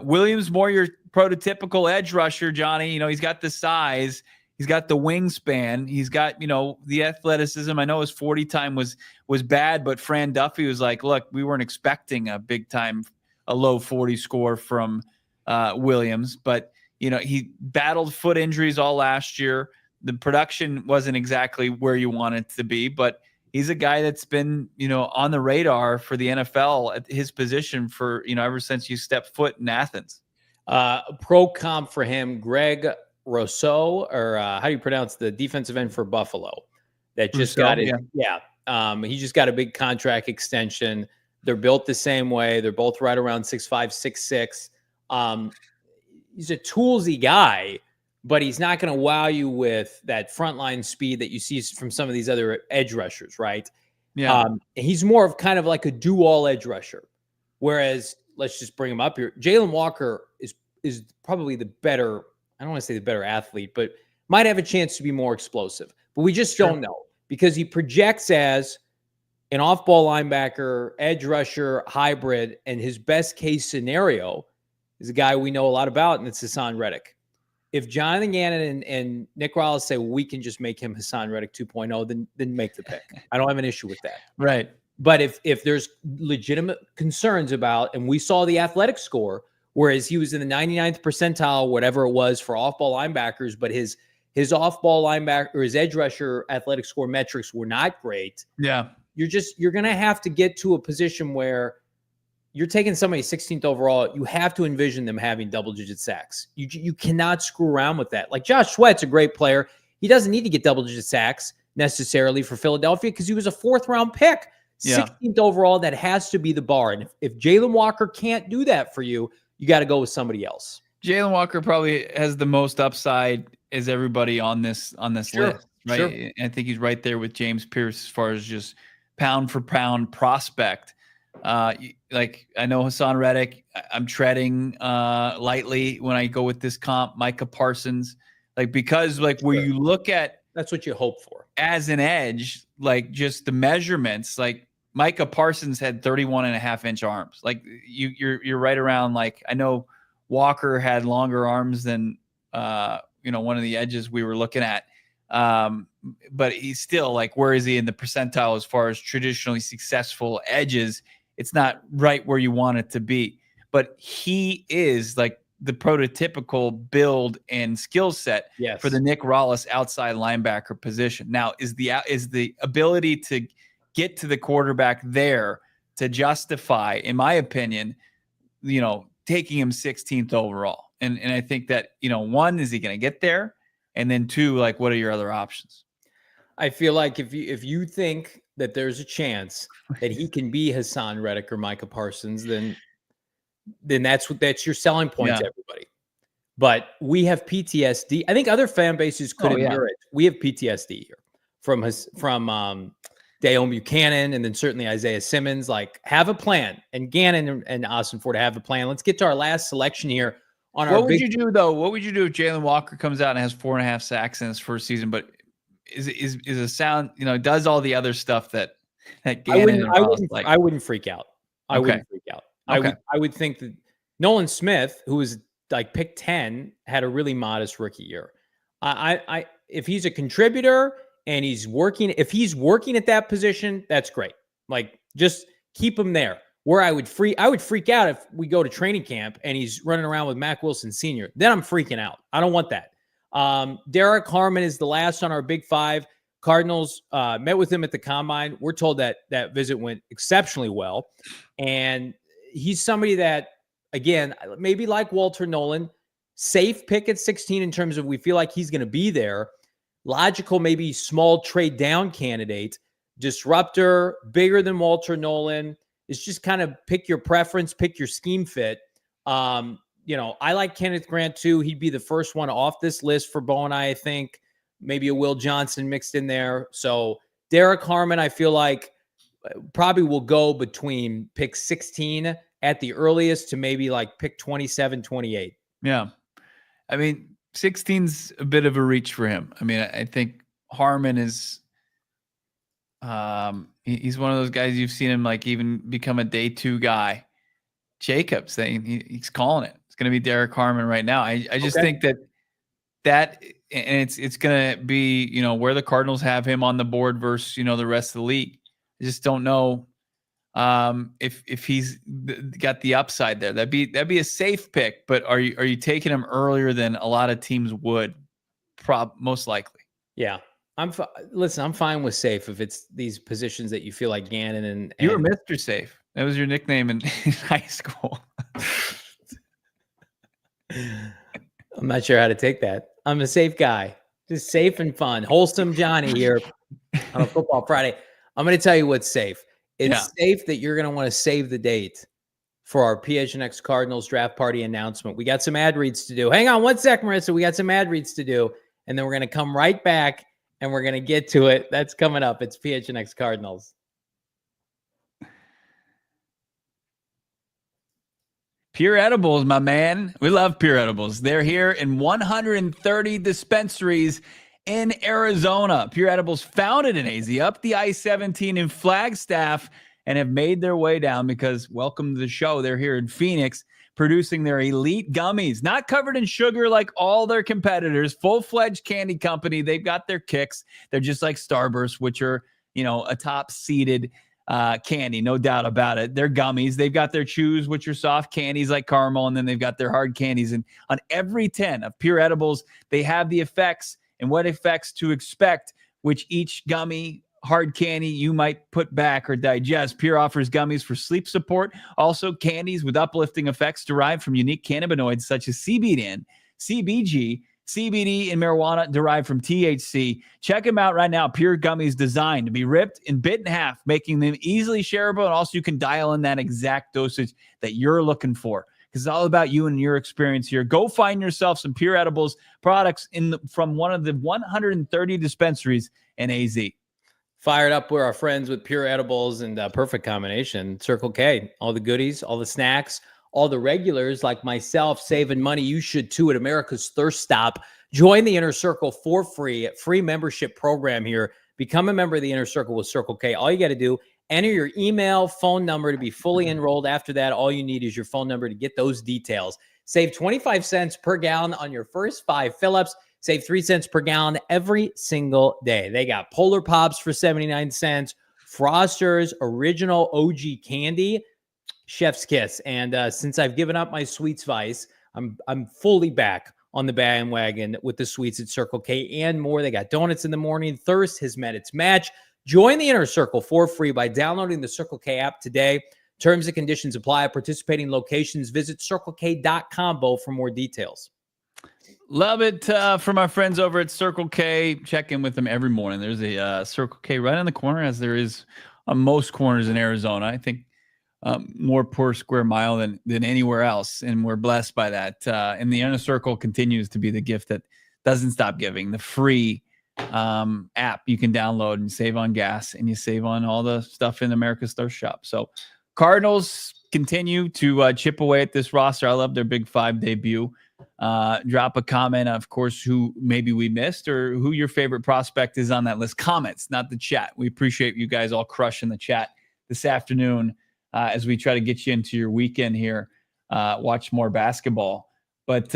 Williams, more your prototypical edge rusher, Johnny. He's got the size, he's got the wingspan, he's got the athleticism. I know his 40 time was bad, but Fran Duffy was like, look, we weren't expecting a low 40 score from Williams, but he battled foot injuries all last year. The production wasn't exactly where you want it to be, but he's a guy that's been, on the radar for the NFL at his position for, ever since you stepped foot in Athens. Pro comp for him, Greg Rousseau, or how do you pronounce the defensive end for Buffalo? That just Rousseau, got it. Yeah. He just got a big contract extension. They're built the same way. They're both right around 6'5", 6'6". He's a toolsy guy, but he's not going to wow you with that frontline speed that you see from some of these other edge rushers, right? Yeah. He's more of kind of like a do-all edge rusher. Whereas, let's just bring him up here. Jalon Walker is probably the better, I don't want to say the better athlete, but might have a chance to be more explosive. But we just don't know, because he projects as an off-ball linebacker, edge rusher, hybrid, and his best case scenario is a guy we know a lot about, and it's Hassan Reddick. If Jonathan Gannon and Nick Rallis say, we can just make him Hassan Reddick 2.0, then make the pick. I don't have an issue with that. Right. But if there's legitimate concerns about, and we saw the athletic score, whereas he was in the 99th percentile, whatever it was, for off-ball linebackers, but his off-ball linebacker or his edge rusher athletic score metrics were not great. Yeah. You're going to have to get to a position where you're taking somebody 16th overall. You have to envision them having double-digit sacks. You cannot screw around with that. Like, Josh Sweat's a great player. He doesn't need to get double-digit sacks necessarily for Philadelphia, because he was a 4th-round pick. 16th overall, that has to be the bar. And if Jalon Walker can't do that for you, you got to go with somebody else. Jalon Walker probably has the most upside as everybody on this list, right? Sure. And I think he's right there with James Pierce as far as just pound for pound prospect. Like, I know Hassan Reddick, I'm treading lightly when I go with this comp. Micah Parsons, like, because like where you look at, that's what you hope for as an edge, like just the measurements, like Micah Parsons had 31.5-inch arms. Like you're right around, like, I know Walker had longer arms than one of the edges we were looking at. But he's still, like, where is he in the percentile as far as traditionally successful edges? It's not right where you want it to be, but he is like the prototypical build and skill set for the Nick Rallis outside linebacker position. Now, is the ability to get to the quarterback there to justify, in my opinion, taking him 16th overall. And I think that, one, is he going to get there? And then two, like, what are your other options? I feel like if you think that there's a chance that he can be Hassan Reddick or Micah Parsons, then that's your selling point to everybody. But we have PTSD. I think other fan bases could endure it. We have PTSD here from Dayon Buchanan, and then certainly Isaiah Simmons. Like, have a plan, and Gannon and Ossenfort have a plan. Let's get to our last selection here. What would you do, though? What would you do if Jalon Walker comes out and has 4.5 sacks in his first season, but is a sound, does all the other stuff that Gannon I wouldn't freak out. I wouldn't freak out. I would think that Nolan Smith, who was like pick 10, had a really modest rookie year. If he's a contributor and if he's working at that position, that's great. Like, just keep him there. Where I would freak out if we go to training camp and he's running around with Mack Wilson Sr. Then I'm freaking out. I don't want that. Derek Harmon is the last on our Big Five. Cardinals met with him at the Combine. We're told that visit went exceptionally well. And he's somebody that, again, maybe like Walter Nolan, safe pick at 16 in terms of we feel like he's going to be there. Logical, maybe small trade down candidate. Disruptor, bigger than Walter Nolan. It's just kind of pick your preference, pick your scheme fit. I like Kenneth Grant too. He'd be the first one off this list for Bo and I think. Maybe a Will Johnson mixed in there. So Derek Harmon, I feel like, probably will go between pick 16 at the earliest to maybe like pick 27, 28. Yeah. I mean, 16's a bit of a reach for him. I mean, I think Harmon is he's one of those guys you've seen him like even become a day 2 guy. Jacobs saying he's calling it. It's going to be Derek Harmon right now. I just think that and it's going to be, where the Cardinals have him on the board versus, the rest of the league. I just don't know if he's got the upside there. That'd be a safe pick, but are you taking him earlier than a lot of teams would? Most likely. Yeah. I'm fine with safe if it's these positions that you feel like Gannon and you were Mr. Safe. That was your nickname in high school. I'm not sure how to take that. I'm a safe guy, just safe and fun, wholesome Johnny here on a Football Friday. I'm going to tell you what's safe. It's safe that you're going to want to save the date for our PHNX Cardinals draft party announcement. We got some ad reads to do. Hang on one sec, Marissa. We got some ad reads to do, and then we're going to come right back and we're going to get to it. That's coming up. It's PHNX Cardinals. Pure Edibles, my man. We love Pure Edibles. They're here in 130 dispensaries in Arizona. Pure Edibles founded in AZ, up the I-17 in Flagstaff, and have made their way down because, welcome to the show, they're here in Phoenix producing their elite gummies, not covered in sugar like all their competitors, full-fledged candy company. They've got their kicks. They're just like Starburst, which are, a top-seeded candy, no doubt about it. They're gummies. They've got their chews, which are soft candies like caramel, and then they've got their hard candies. And on every 10 of Pure Edibles, they have the effects and what effects to expect, which each gummy, hard candy you might put back or digest. Pure offers gummies for sleep support, also candies with uplifting effects derived from unique cannabinoids such as CBN, CBG, CBD, and marijuana derived from THC. Check them out right now. Pure Gummies designed to be ripped and bit in half, making them easily shareable. And also you can dial in that exact dosage that you're looking for, because it's all about you and your experience here. Go find yourself some Pure Edibles products from one of the 130 dispensaries in AZ. Fired up with our friends with Pure Edibles and perfect combination. Circle K, all the goodies, all the snacks, all the regulars like myself saving money. You should too at America's Thirst Stop. Join the Inner Circle for free membership program here. Become a member of the Inner Circle with Circle K. All you got to do, enter your email, phone number to be fully enrolled. After that, all you need is your phone number to get those details. Save 25 cents per gallon on your first 5 fill-ups. Save 3 cents per gallon every single day. They got Polar Pops for 79 cents, Frosters, original OG candy, chef's kiss. And since I've given up my sweets vice, I'm fully back on the bandwagon with the sweets at Circle K and more. They got donuts in the morning. Thirst has met its match. Join the Inner Circle for free by downloading the Circle K app today. Terms and conditions apply at participating locations. Visit CircleK.com for more details. Love it from our friends over at Circle K. Check in with them every morning. There's a Circle K right on the corner, as there is on most corners in Arizona. I think more per square mile than anywhere else, and we're blessed by that. And the Inner Circle continues to be the gift that doesn't stop giving. The free app you can download and save on gas, and you save on all the stuff in America's Thirst Shop. So Cardinals continue to chip away at this roster. I love their Big 5 debut. Drop a comment, of course, who maybe we missed or who your favorite prospect is on that list. Comments, not the chat. We appreciate you guys all crushing the chat this afternoon as we try to get you into your weekend here. Watch more basketball. But,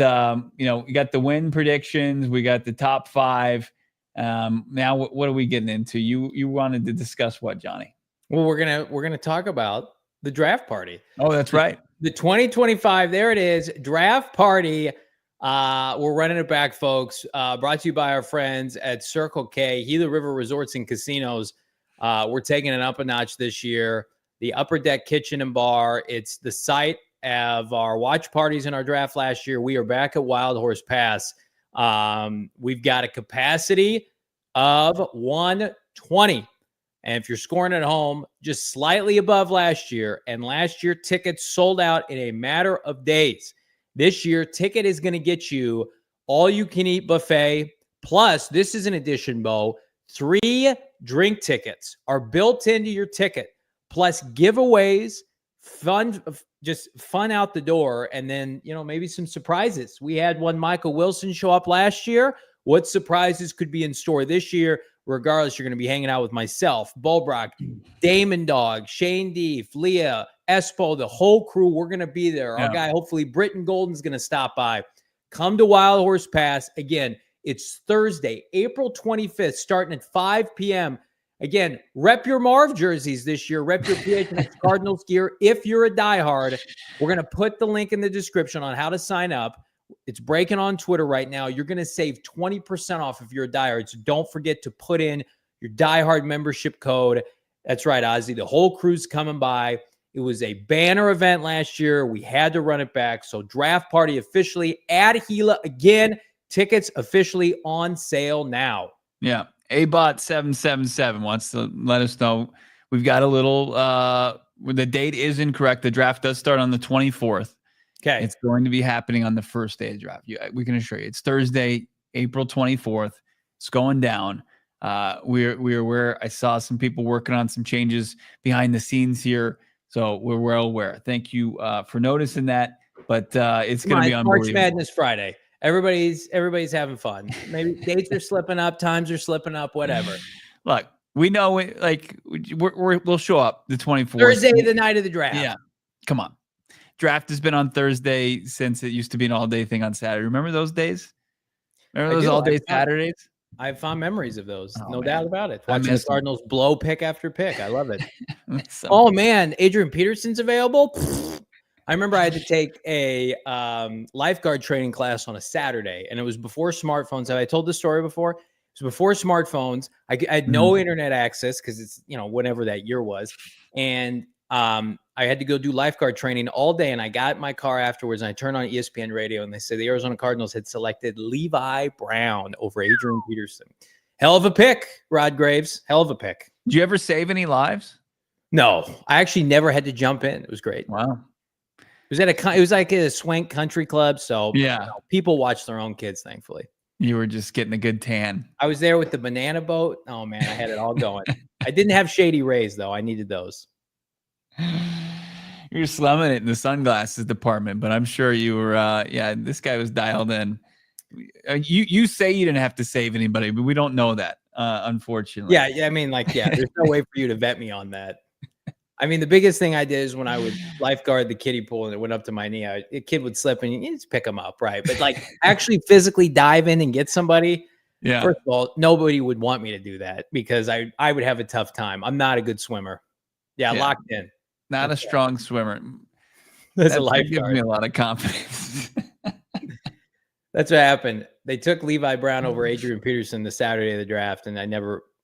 we got the win predictions. We got the top 5. Now, what are we getting into? You wanted to discuss what, Johnny? Well, we're gonna talk about the draft party. Oh, that's right. The 2025, there it is, draft party. We're running it back, folks. Brought to you by our friends at Circle K, Gila River Resorts and Casinos. We're taking it up a notch this year. The Upper Deck Kitchen and Bar. It's the site of our watch parties in our draft last year. We are back at Wild Horse Pass. We've got a capacity of 120. And if you're scoring at home, just slightly above last year, and last year tickets sold out in a matter of days. This year, ticket is going to get you all-you-can-eat buffet. Plus, this is an addition, Bo. 3 drink tickets are built into your ticket, plus giveaways, just fun out the door, and then, maybe some surprises. We had one Michael Wilson show up last year. What surprises could be in store this year? Regardless, you're going to be hanging out with myself, Brack, Damon Dog, Shane Deef, Leah, Espo, the whole crew. We're going to be there. Our guy, hopefully, Britton Golden's going to stop by. Come to Wild Horse Pass. Again, it's Thursday, April 25th, starting at 5 p.m. Again, rep your Marv jerseys this year. Rep your PHNX Cardinals gear. If you're a diehard, we're going to put the link in the description on how to sign up. It's breaking on Twitter right now. You're going to save 20% off if you're a diehard. So don't forget to put in your diehard membership code. That's right, Ozzy. The whole crew's coming by. It was a banner event last year. We had to run it back. So draft party officially at Gila again. Tickets officially on sale now. Yeah. ABOT777 wants to let us know we've got a little the date is incorrect. The draft does start on the 24th. Okay. It's going to be happening on the first day of draft. We can assure you it's Thursday, April 24th. It's going down. We're aware. I saw some people working on some changes behind the scenes here. So we're well aware. Thank you for noticing that. But it's going to be unbelievable. March Madness Friday. Everybody's having fun. Maybe dates are slipping up, times are slipping up, whatever. Look, we know it. Like we'll show up the 24th. Thursday, the night of the draft. Yeah, come on. Draft has been on Thursday since it used to be an all-day thing on Saturday. Remember those days? Remember those all-day Saturdays? I have fond memories of those. Oh, no man. doubt about it. Watching the Cardinals blow pick after pick. I love it. So, oh, man. Adrian Peterson's available. I remember I had to take a lifeguard training class on a Saturday, and it was before smartphones. Have I told this story before? It was before smartphones. I had no internet access because it's, whenever that year was. And I had to go do lifeguard training all day, and I got in my car afterwards, and I turned on ESPN radio, and they said the Arizona Cardinals had selected Levi Brown over Adrian Peterson. Hell of a pick, Rod Graves. Hell of a pick. Did you ever save any lives? No, I actually never had to jump in. It was great. Wow. It was like a swank country club, so yeah, people watch their own kids, thankfully. You were just getting a good tan. I was there with the banana boat. Oh, man, I had it all going. I didn't have Shady Rays, though. I needed those. You're slumming it in the sunglasses department, but I'm sure you were, this guy was dialed in. You say you didn't have to save anybody, but we don't know that, unfortunately. Yeah, I mean, there's no way for you to vet me on that. I mean, the biggest thing I did is when I would lifeguard the kiddie pool and it went up to my knee, a kid would slip and you just pick them up, right? But actually physically dive in and get somebody, first of all, nobody would want me to do that because I would have a tough time. I'm not a good swimmer. Yeah. Locked in. Not a strong swimmer. That's a lifeguard. Gives me a lot of confidence. That's what happened. They took Levi Brown over Adrian Peterson the Saturday of the draft, and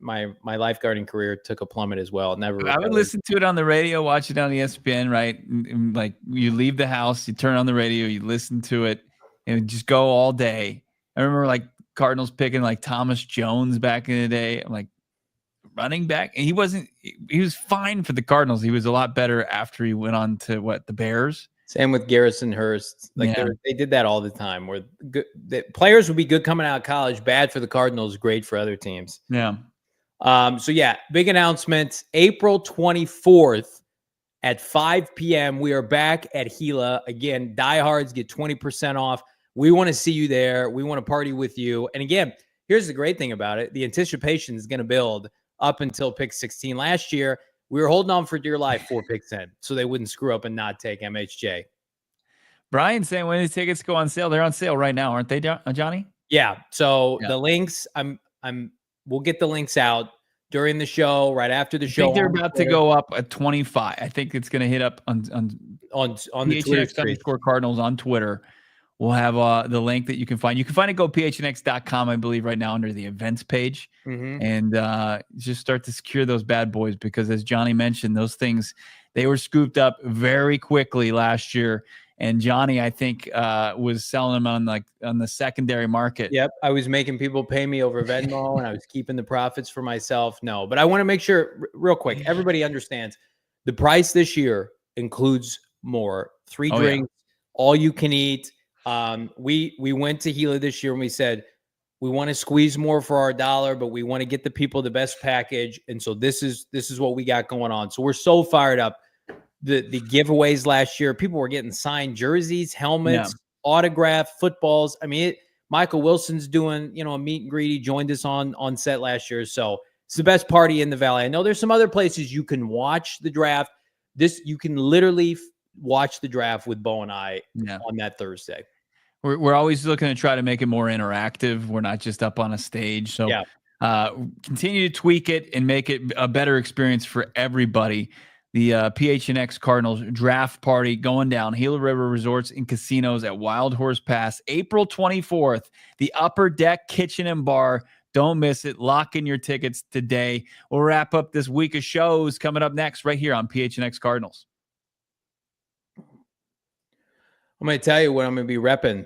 my lifeguarding career took a plummet as well. I would listen to it on the radio, watch it on ESPN, right? And like you leave the house, you turn on the radio, you listen to it, and just go all day. I remember Cardinals picking Thomas Jones back in the day. I'm like, running back, and he was fine for the Cardinals. He was a lot better after he went on to the Bears. Same with Garrison Hurst. They did that all the time where the players would be good coming out of college, bad for the Cardinals, great for other teams. Yeah. Big announcement. April 24th at 5 p.m. We are back at Gila. Again, diehards get 20% off. We want to see you there. We want to party with you. And again, here's the great thing about it. The anticipation is going to build up until pick 16. Last year, we were holding on for dear life 4 picks in, so they wouldn't screw up and not take MHJ. Brian's saying when these tickets go on sale, they're on sale right now, aren't they, Johnny? Yeah. So the links, we'll get the links out during the show, right after the show. I think they're about to go up at 25. I think it's going to hit up on the Twitter Cardinals on Twitter. We'll have the link that you can find. You can find it, go phnx.com, I believe, right now under the events page. And just start to secure those bad boys because, as Johnny mentioned, those things, they were scooped up very quickly last year. And Johnny, I think, was selling them on the secondary market. Yep. I was making people pay me over Venmo and I was keeping the profits for myself. No, but I want to make sure real quick, everybody understands the price this year includes more. 3 drinks, all you can eat. We went to Gila this year and we said, we want to squeeze more for our dollar, but we want to get the people the best package. And so this is what we got going on. So we're so fired up. The giveaways last year, people were getting signed jerseys, helmets, autographed footballs. I mean, Michael Wilson's doing, a meet and greet. He joined us on set last year. So it's the best party in the Valley. I know there's some other places you can watch the draft. You can literally watch the draft with Bo and I on that Thursday. We're always looking to try to make it more interactive. We're not just up on a stage. So continue to tweak it and make it a better experience for everybody. The PHNX Cardinals draft party going down Gila River Resorts and Casinos at Wild Horse Pass, April 24th, the Upper Deck Kitchen and Bar. Don't miss it. Lock in your tickets today. We'll wrap up this week of shows coming up next right here on PHNX Cardinals. I'm going to tell you what I'm going to be repping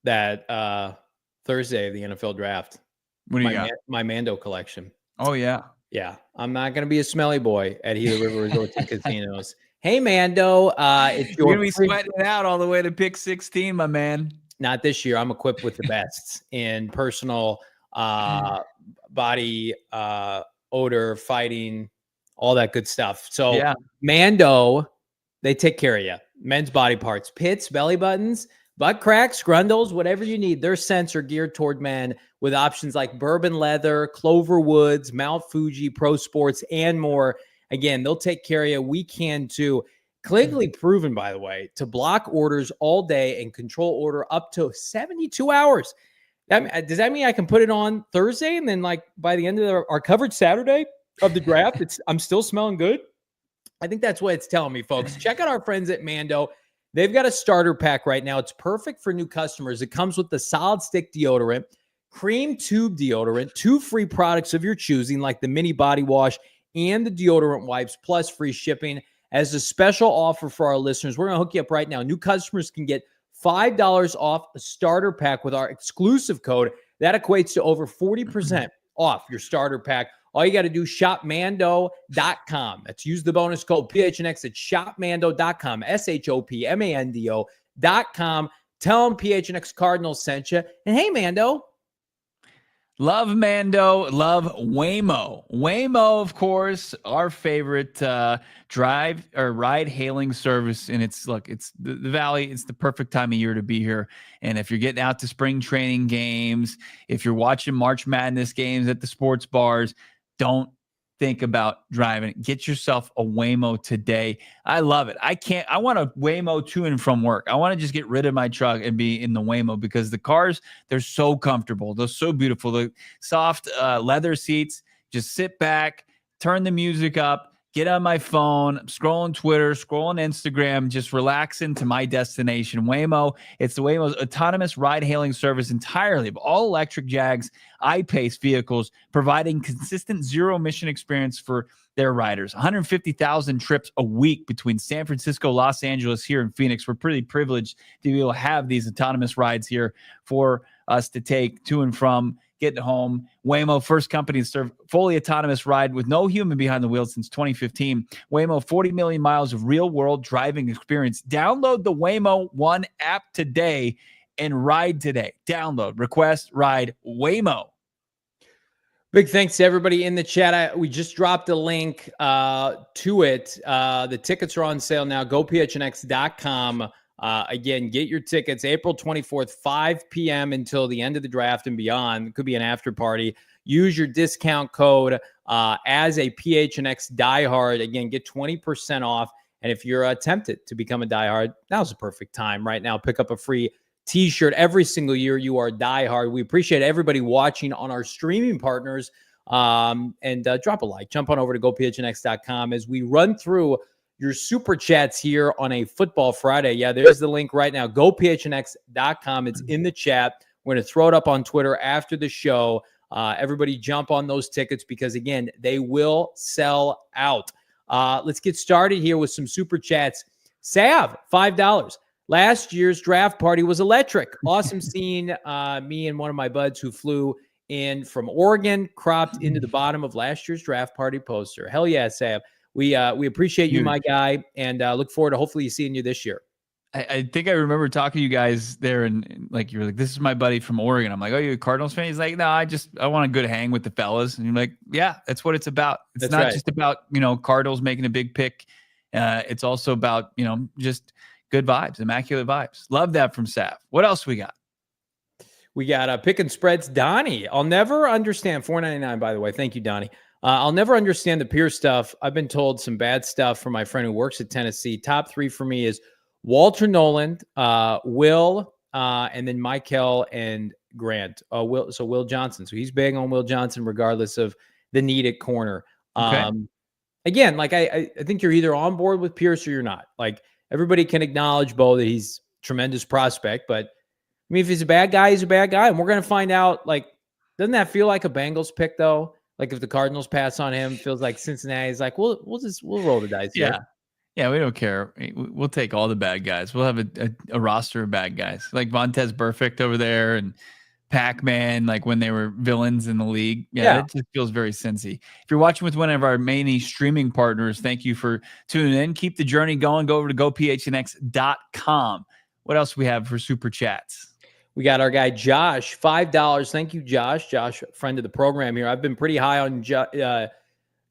that Thursday of the NFL draft. What do you got? My Mando collection. Oh, yeah. Yeah. I'm not going to be a smelly boy at Gila River Resorts and Casinos. Hey, Mando. It's You're your going to be sweating it out all the way to pick 16, my man. Not this year. I'm equipped with the best in personal body odor, fighting, all that good stuff. So yeah. Mando, they take care of you. Men's body parts, pits, belly buttons, butt cracks, grundles, whatever you need. Their scents are geared toward men with options like bourbon leather, Clover Woods, Mount Fuji, Pro Sports, and more. Again, they'll take care of you. We can too. Clinically proven, by the way, to block orders all day and control order up to 72 hours. Does that mean I can put it on Thursday and then like by the end of our coverage Saturday of the draft, I'm still smelling good? I think that's what it's telling me, folks. Check out our friends at Mando. They've got a starter pack right now. It's perfect for new customers. It comes with the solid stick deodorant, cream tube deodorant, 2 free products of your choosing, like the mini body wash and the deodorant wipes, plus free shipping. As a special offer for our listeners, we're going to hook you up right now. New customers can get $5 off a starter pack with our exclusive code. That equates to over 40% off your starter pack. All you got to do, shopmando.com. That's use the bonus code PHNX at shopmando.com, shopmando.com. Tell them PHNX Cardinals sent you. And hey, Mando. Love Mando, love Waymo. Waymo, of course, our favorite drive or ride hailing service. And it's the Valley. It's the perfect time of year to be here. And if you're getting out to spring training games, if you're watching March Madness games at the sports bars, don't think about driving. Get yourself a Waymo today. I love it. I want a Waymo to and from work. I want to just get rid of my truck and be in the Waymo because the cars, they're so comfortable. They're so beautiful. The soft leather seats, just sit back, turn the music up, get on my phone, scrolling Twitter, scrolling Instagram, just relaxing to my destination. Waymo, it's the Waymo's autonomous ride-hailing service entirely of all-electric Jags I-Pace vehicles, providing consistent zero-emission experience for their riders. 150,000 trips a week between San Francisco, Los Angeles, here in Phoenix. We're pretty privileged to be able to have these autonomous rides here for us to take to and from getting home. Waymo, first company to serve fully autonomous ride with no human behind the wheel since 2015. Waymo, 40 million miles of real-world driving experience. Download the Waymo One app today and ride today. Download, request, ride Waymo. Big thanks to everybody in the chat. We just dropped a link to it. The tickets are on sale now. GoPHNX.com. Again, get your tickets April 24th, 5 p.m. until the end of the draft and beyond. It could be an after party. Use your discount code as a PHNX diehard. Again, get 20% off. And if you're tempted to become a diehard, now's the perfect time right now. Pick up a free t-shirt every single year. You are a diehard. We appreciate everybody watching on our streaming partners. And drop a like. Jump on over to GoPHNX.com as we run through your super chats here on a Football Friday. Yeah, there's the link right now. GoPHNX.com. It's in the chat. We're going to throw it up on Twitter after the show. Everybody jump on those tickets because, again, they will sell out. Let's get started here with some super chats. Sav, $5. Last year's draft party was electric. Awesome seeing me and one of my buds who flew in from Oregon cropped into the bottom of last year's draft party poster. Hell yeah, Sav. We appreciate you, my guy, and look forward to hopefully seeing you this year. I think I remember talking to you guys there, and like you were like, "This is my buddy from Oregon." I'm like, "Oh, you're a Cardinals fan?" He's like, "No, I want a good hang with the fellas." And you're like, "Yeah, that's what it's about. It's that's not right. just about Cardinals making a big pick. It's also about just good vibes, immaculate vibes." Love that from Sav. What else we got? We got pick and spreads. Donnie, I'll never understand. $4.99, by the way. Thank you, Donnie. I'll never understand the Pierce stuff. I've been told some bad stuff from my friend who works at Tennessee. Top 3 for me is Walter Nolan, Will, and then Michael and Grant. Will Johnson. So he's big on Will Johnson regardless of the need at corner. Okay. Again, like I think you're either on board with Pierce or you're not. Like everybody can acknowledge, Bo, that he's a tremendous prospect. But I mean, if he's a bad guy, he's a bad guy. And we're going to find out, like, doesn't that feel like a Bengals pick, though? Like if the Cardinals pass on him, feels like Cincinnati's like, we'll roll the dice. Yeah. Here. Yeah, we don't care. We'll take all the bad guys. We'll have a roster of bad guys like Vontez Perfect over there and Pac-Man, like when they were villains in the league. Yeah, Yeah. it just feels very cincy. If you're watching with one of our many streaming partners, thank you for tuning in. Keep the journey going. Go over to gophnx.com. What else we have for super chats? We got our guy Josh, $5. Thank you, Josh. Josh, friend of the program here. I've been pretty high on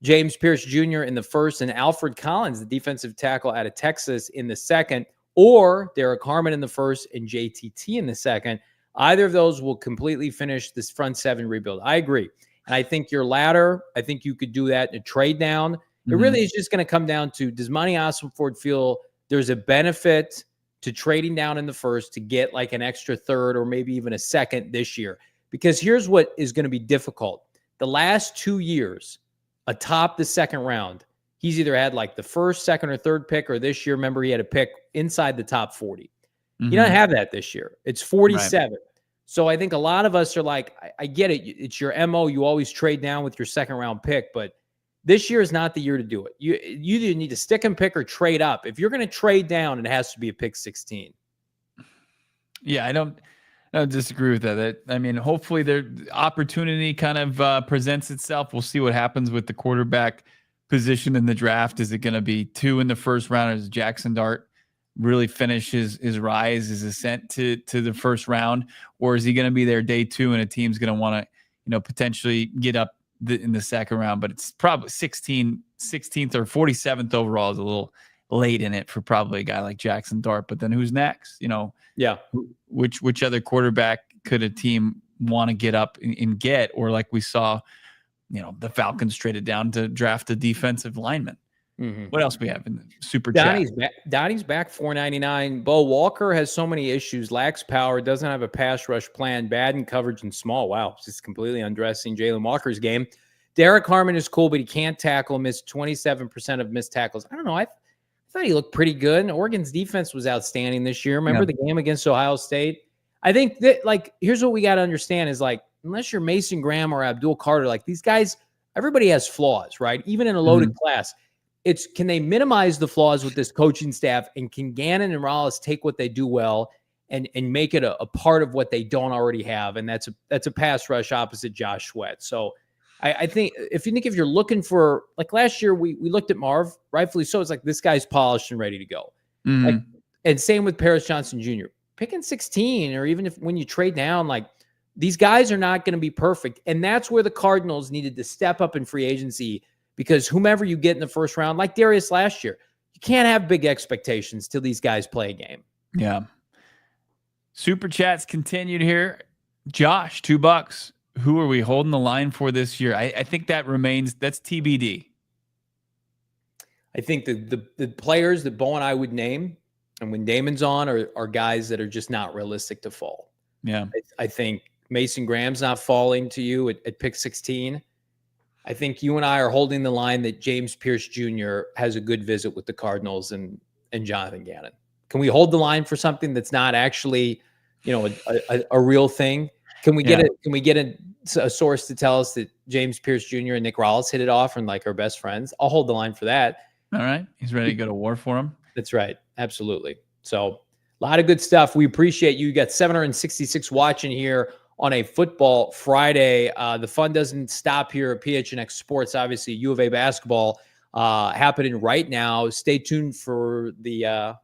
James Pierce Jr. in the first and Alfred Collins, the defensive tackle out of Texas, in the second, or Derek Harmon in the first and JTT in the second. Either of those will completely finish this front seven rebuild. I agree. And I think your ladder, I think you could do that in a trade down. It really is just going to come down to, does Monti Ossenfort feel there's a benefit to trading down in the first to get like an extra third or maybe even a second this year? Because here's what is going to be difficult. The last 2 years, atop the second round, he's either had like the first, second, or third pick, or this year, remember, he had a pick inside the top 40. You don't have that this year. It's 47. Right. So I think a lot of us are like, I get it. It's your MO. You always trade down with your second round pick, but this year is not the year to do it. You either need to stick and pick or trade up. If you're going to trade down, it has to be a pick 16. Yeah, I don't disagree with that. I mean, hopefully the opportunity kind of presents itself. We'll see what happens with the quarterback position in the draft. Is it going to be 2 in the first round? Or does Jackson Dart really finish his rise, his ascent to the first round? Or is he going to be there day 2 and a team's going to want to, potentially get up in the second round? But it's probably 16th or 47th overall is a little late in it for probably a guy like Jackson Dart. But then who's next? Yeah. Which other quarterback could a team want to get up and get? Or like we saw, the Falcons traded down to draft a defensive lineman. What else we have in the super chat? Donnie's back, $4.99. Bo Walker has so many issues, lacks power, doesn't have a pass rush plan, bad in coverage and small. Wow, just completely undressing Jalon Walker's game. Derek Harmon is cool, but he can't tackle, missed 27% of missed tackles. I don't know. I thought he looked pretty good. Oregon's defense was outstanding this year. Remember the game against Ohio State? I think that, here's what we got to understand is, unless you're Mason Graham or Abdul Carter, these guys, everybody has flaws, right? Even in a loaded class. Can they minimize the flaws with this coaching staff, and can Gannon and Rallis take what they do well and make it a part of what they don't already have? And that's a pass rush opposite Josh Sweat. So I think if you're looking for, last year, we looked at Marv, rightfully so. It's like, this guy's polished and ready to go. And same with Paris Johnson Jr. Picking 16, or even when you trade down, these guys are not going to be perfect. And that's where the Cardinals needed to step up in free agency, because whomever you get in the first round, like Darius last year, you can't have big expectations till these guys play a game. Yeah. Super chats continued here. Josh, $2. Who are we holding the line for this year? I think that's TBD. I think the players that Bo and I would name, and when Damon's on, are guys that are just not realistic to fall. Yeah. I think Mason Graham's not falling to you at pick 16. I think you and I are holding the line that James Pierce Jr. has a good visit with the Cardinals and Jonathan Gannon. Can we hold the line for something that's not actually, a real thing? Can we get a source to tell us that James Pierce Jr. and Nick Rallis hit it off and are best friends? I'll hold the line for that. All right. He's ready to go to war for him. That's right. Absolutely. So a lot of good stuff. We appreciate you. You got 766 watching here on a football Friday. The fun doesn't stop here at PHNX Sports. Obviously, U of A basketball happening right now. Stay tuned for the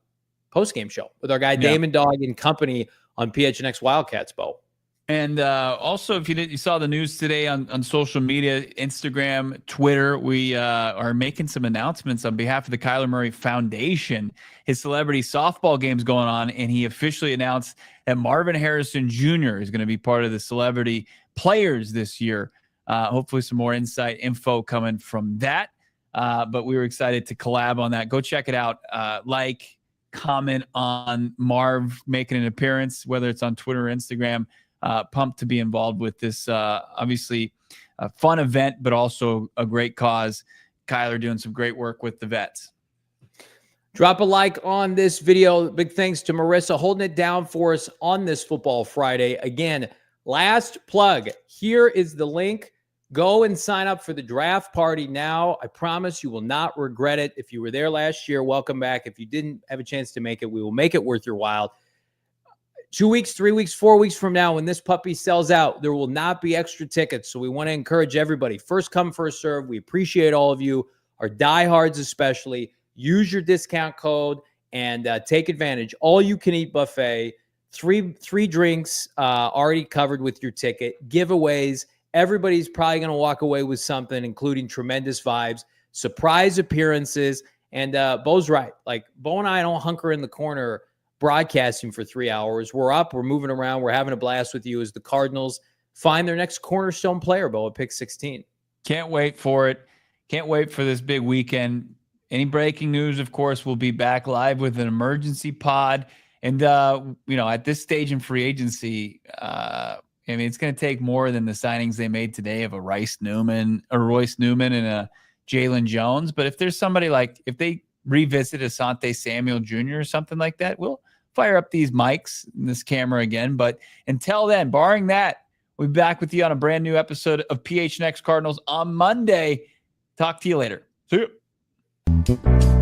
post-game show with our guy Damon Dog and company on PHNX Wildcats, Bo. And also, if you saw the news today on social media, Instagram, Twitter, we are making some announcements on behalf of the Kyler Murray Foundation. His celebrity softball game's going on, and he officially announced that Marvin Harrison Jr. is going to be part of the celebrity players this year. Hopefully some more insight info coming from that. But we were excited to collab on that. Go check it out. Comment on Marv making an appearance, whether it's on Twitter or Instagram. Pumped to be involved with this, obviously a fun event, but also a great cause. Kyler doing some great work with the vets. Drop a like on this video. Big thanks to Marissa holding it down for us on this Football Friday. Again, last plug. Here is the link. Go and sign up for the draft party now. I promise you will not regret it. If you were there last year, welcome back. If you didn't have a chance to make it, we will make it worth your while. 2 weeks, 3 weeks, 4 weeks from now, when this puppy sells out, there will not be extra tickets. So we want to encourage everybody. First come, first serve. We appreciate all of you, our diehards especially. Use your discount code and take advantage. All you can eat buffet, three drinks already covered with your ticket, giveaways. Everybody's probably going to walk away with something, including tremendous vibes, surprise appearances. And Bo's right. Like, Bo and I don't hunker in the corner broadcasting for 3 hours. We're up. We're moving around. We're having a blast with you as the Cardinals find their next cornerstone player, Bo, at pick 16. Can't wait for it. Can't wait for this big weekend. Any breaking news, of course, we'll be back live with an emergency pod. And, at this stage in free agency, it's going to take more than the signings they made today of a Royce Newman and a Jalon Jones. But if there's somebody if they revisit Asante Samuel Jr. or something like that, we'll fire up these mics and this camera again. But until then, barring that, we'll be back with you on a brand new episode of PHNX Cardinals on Monday. Talk to you later. See you.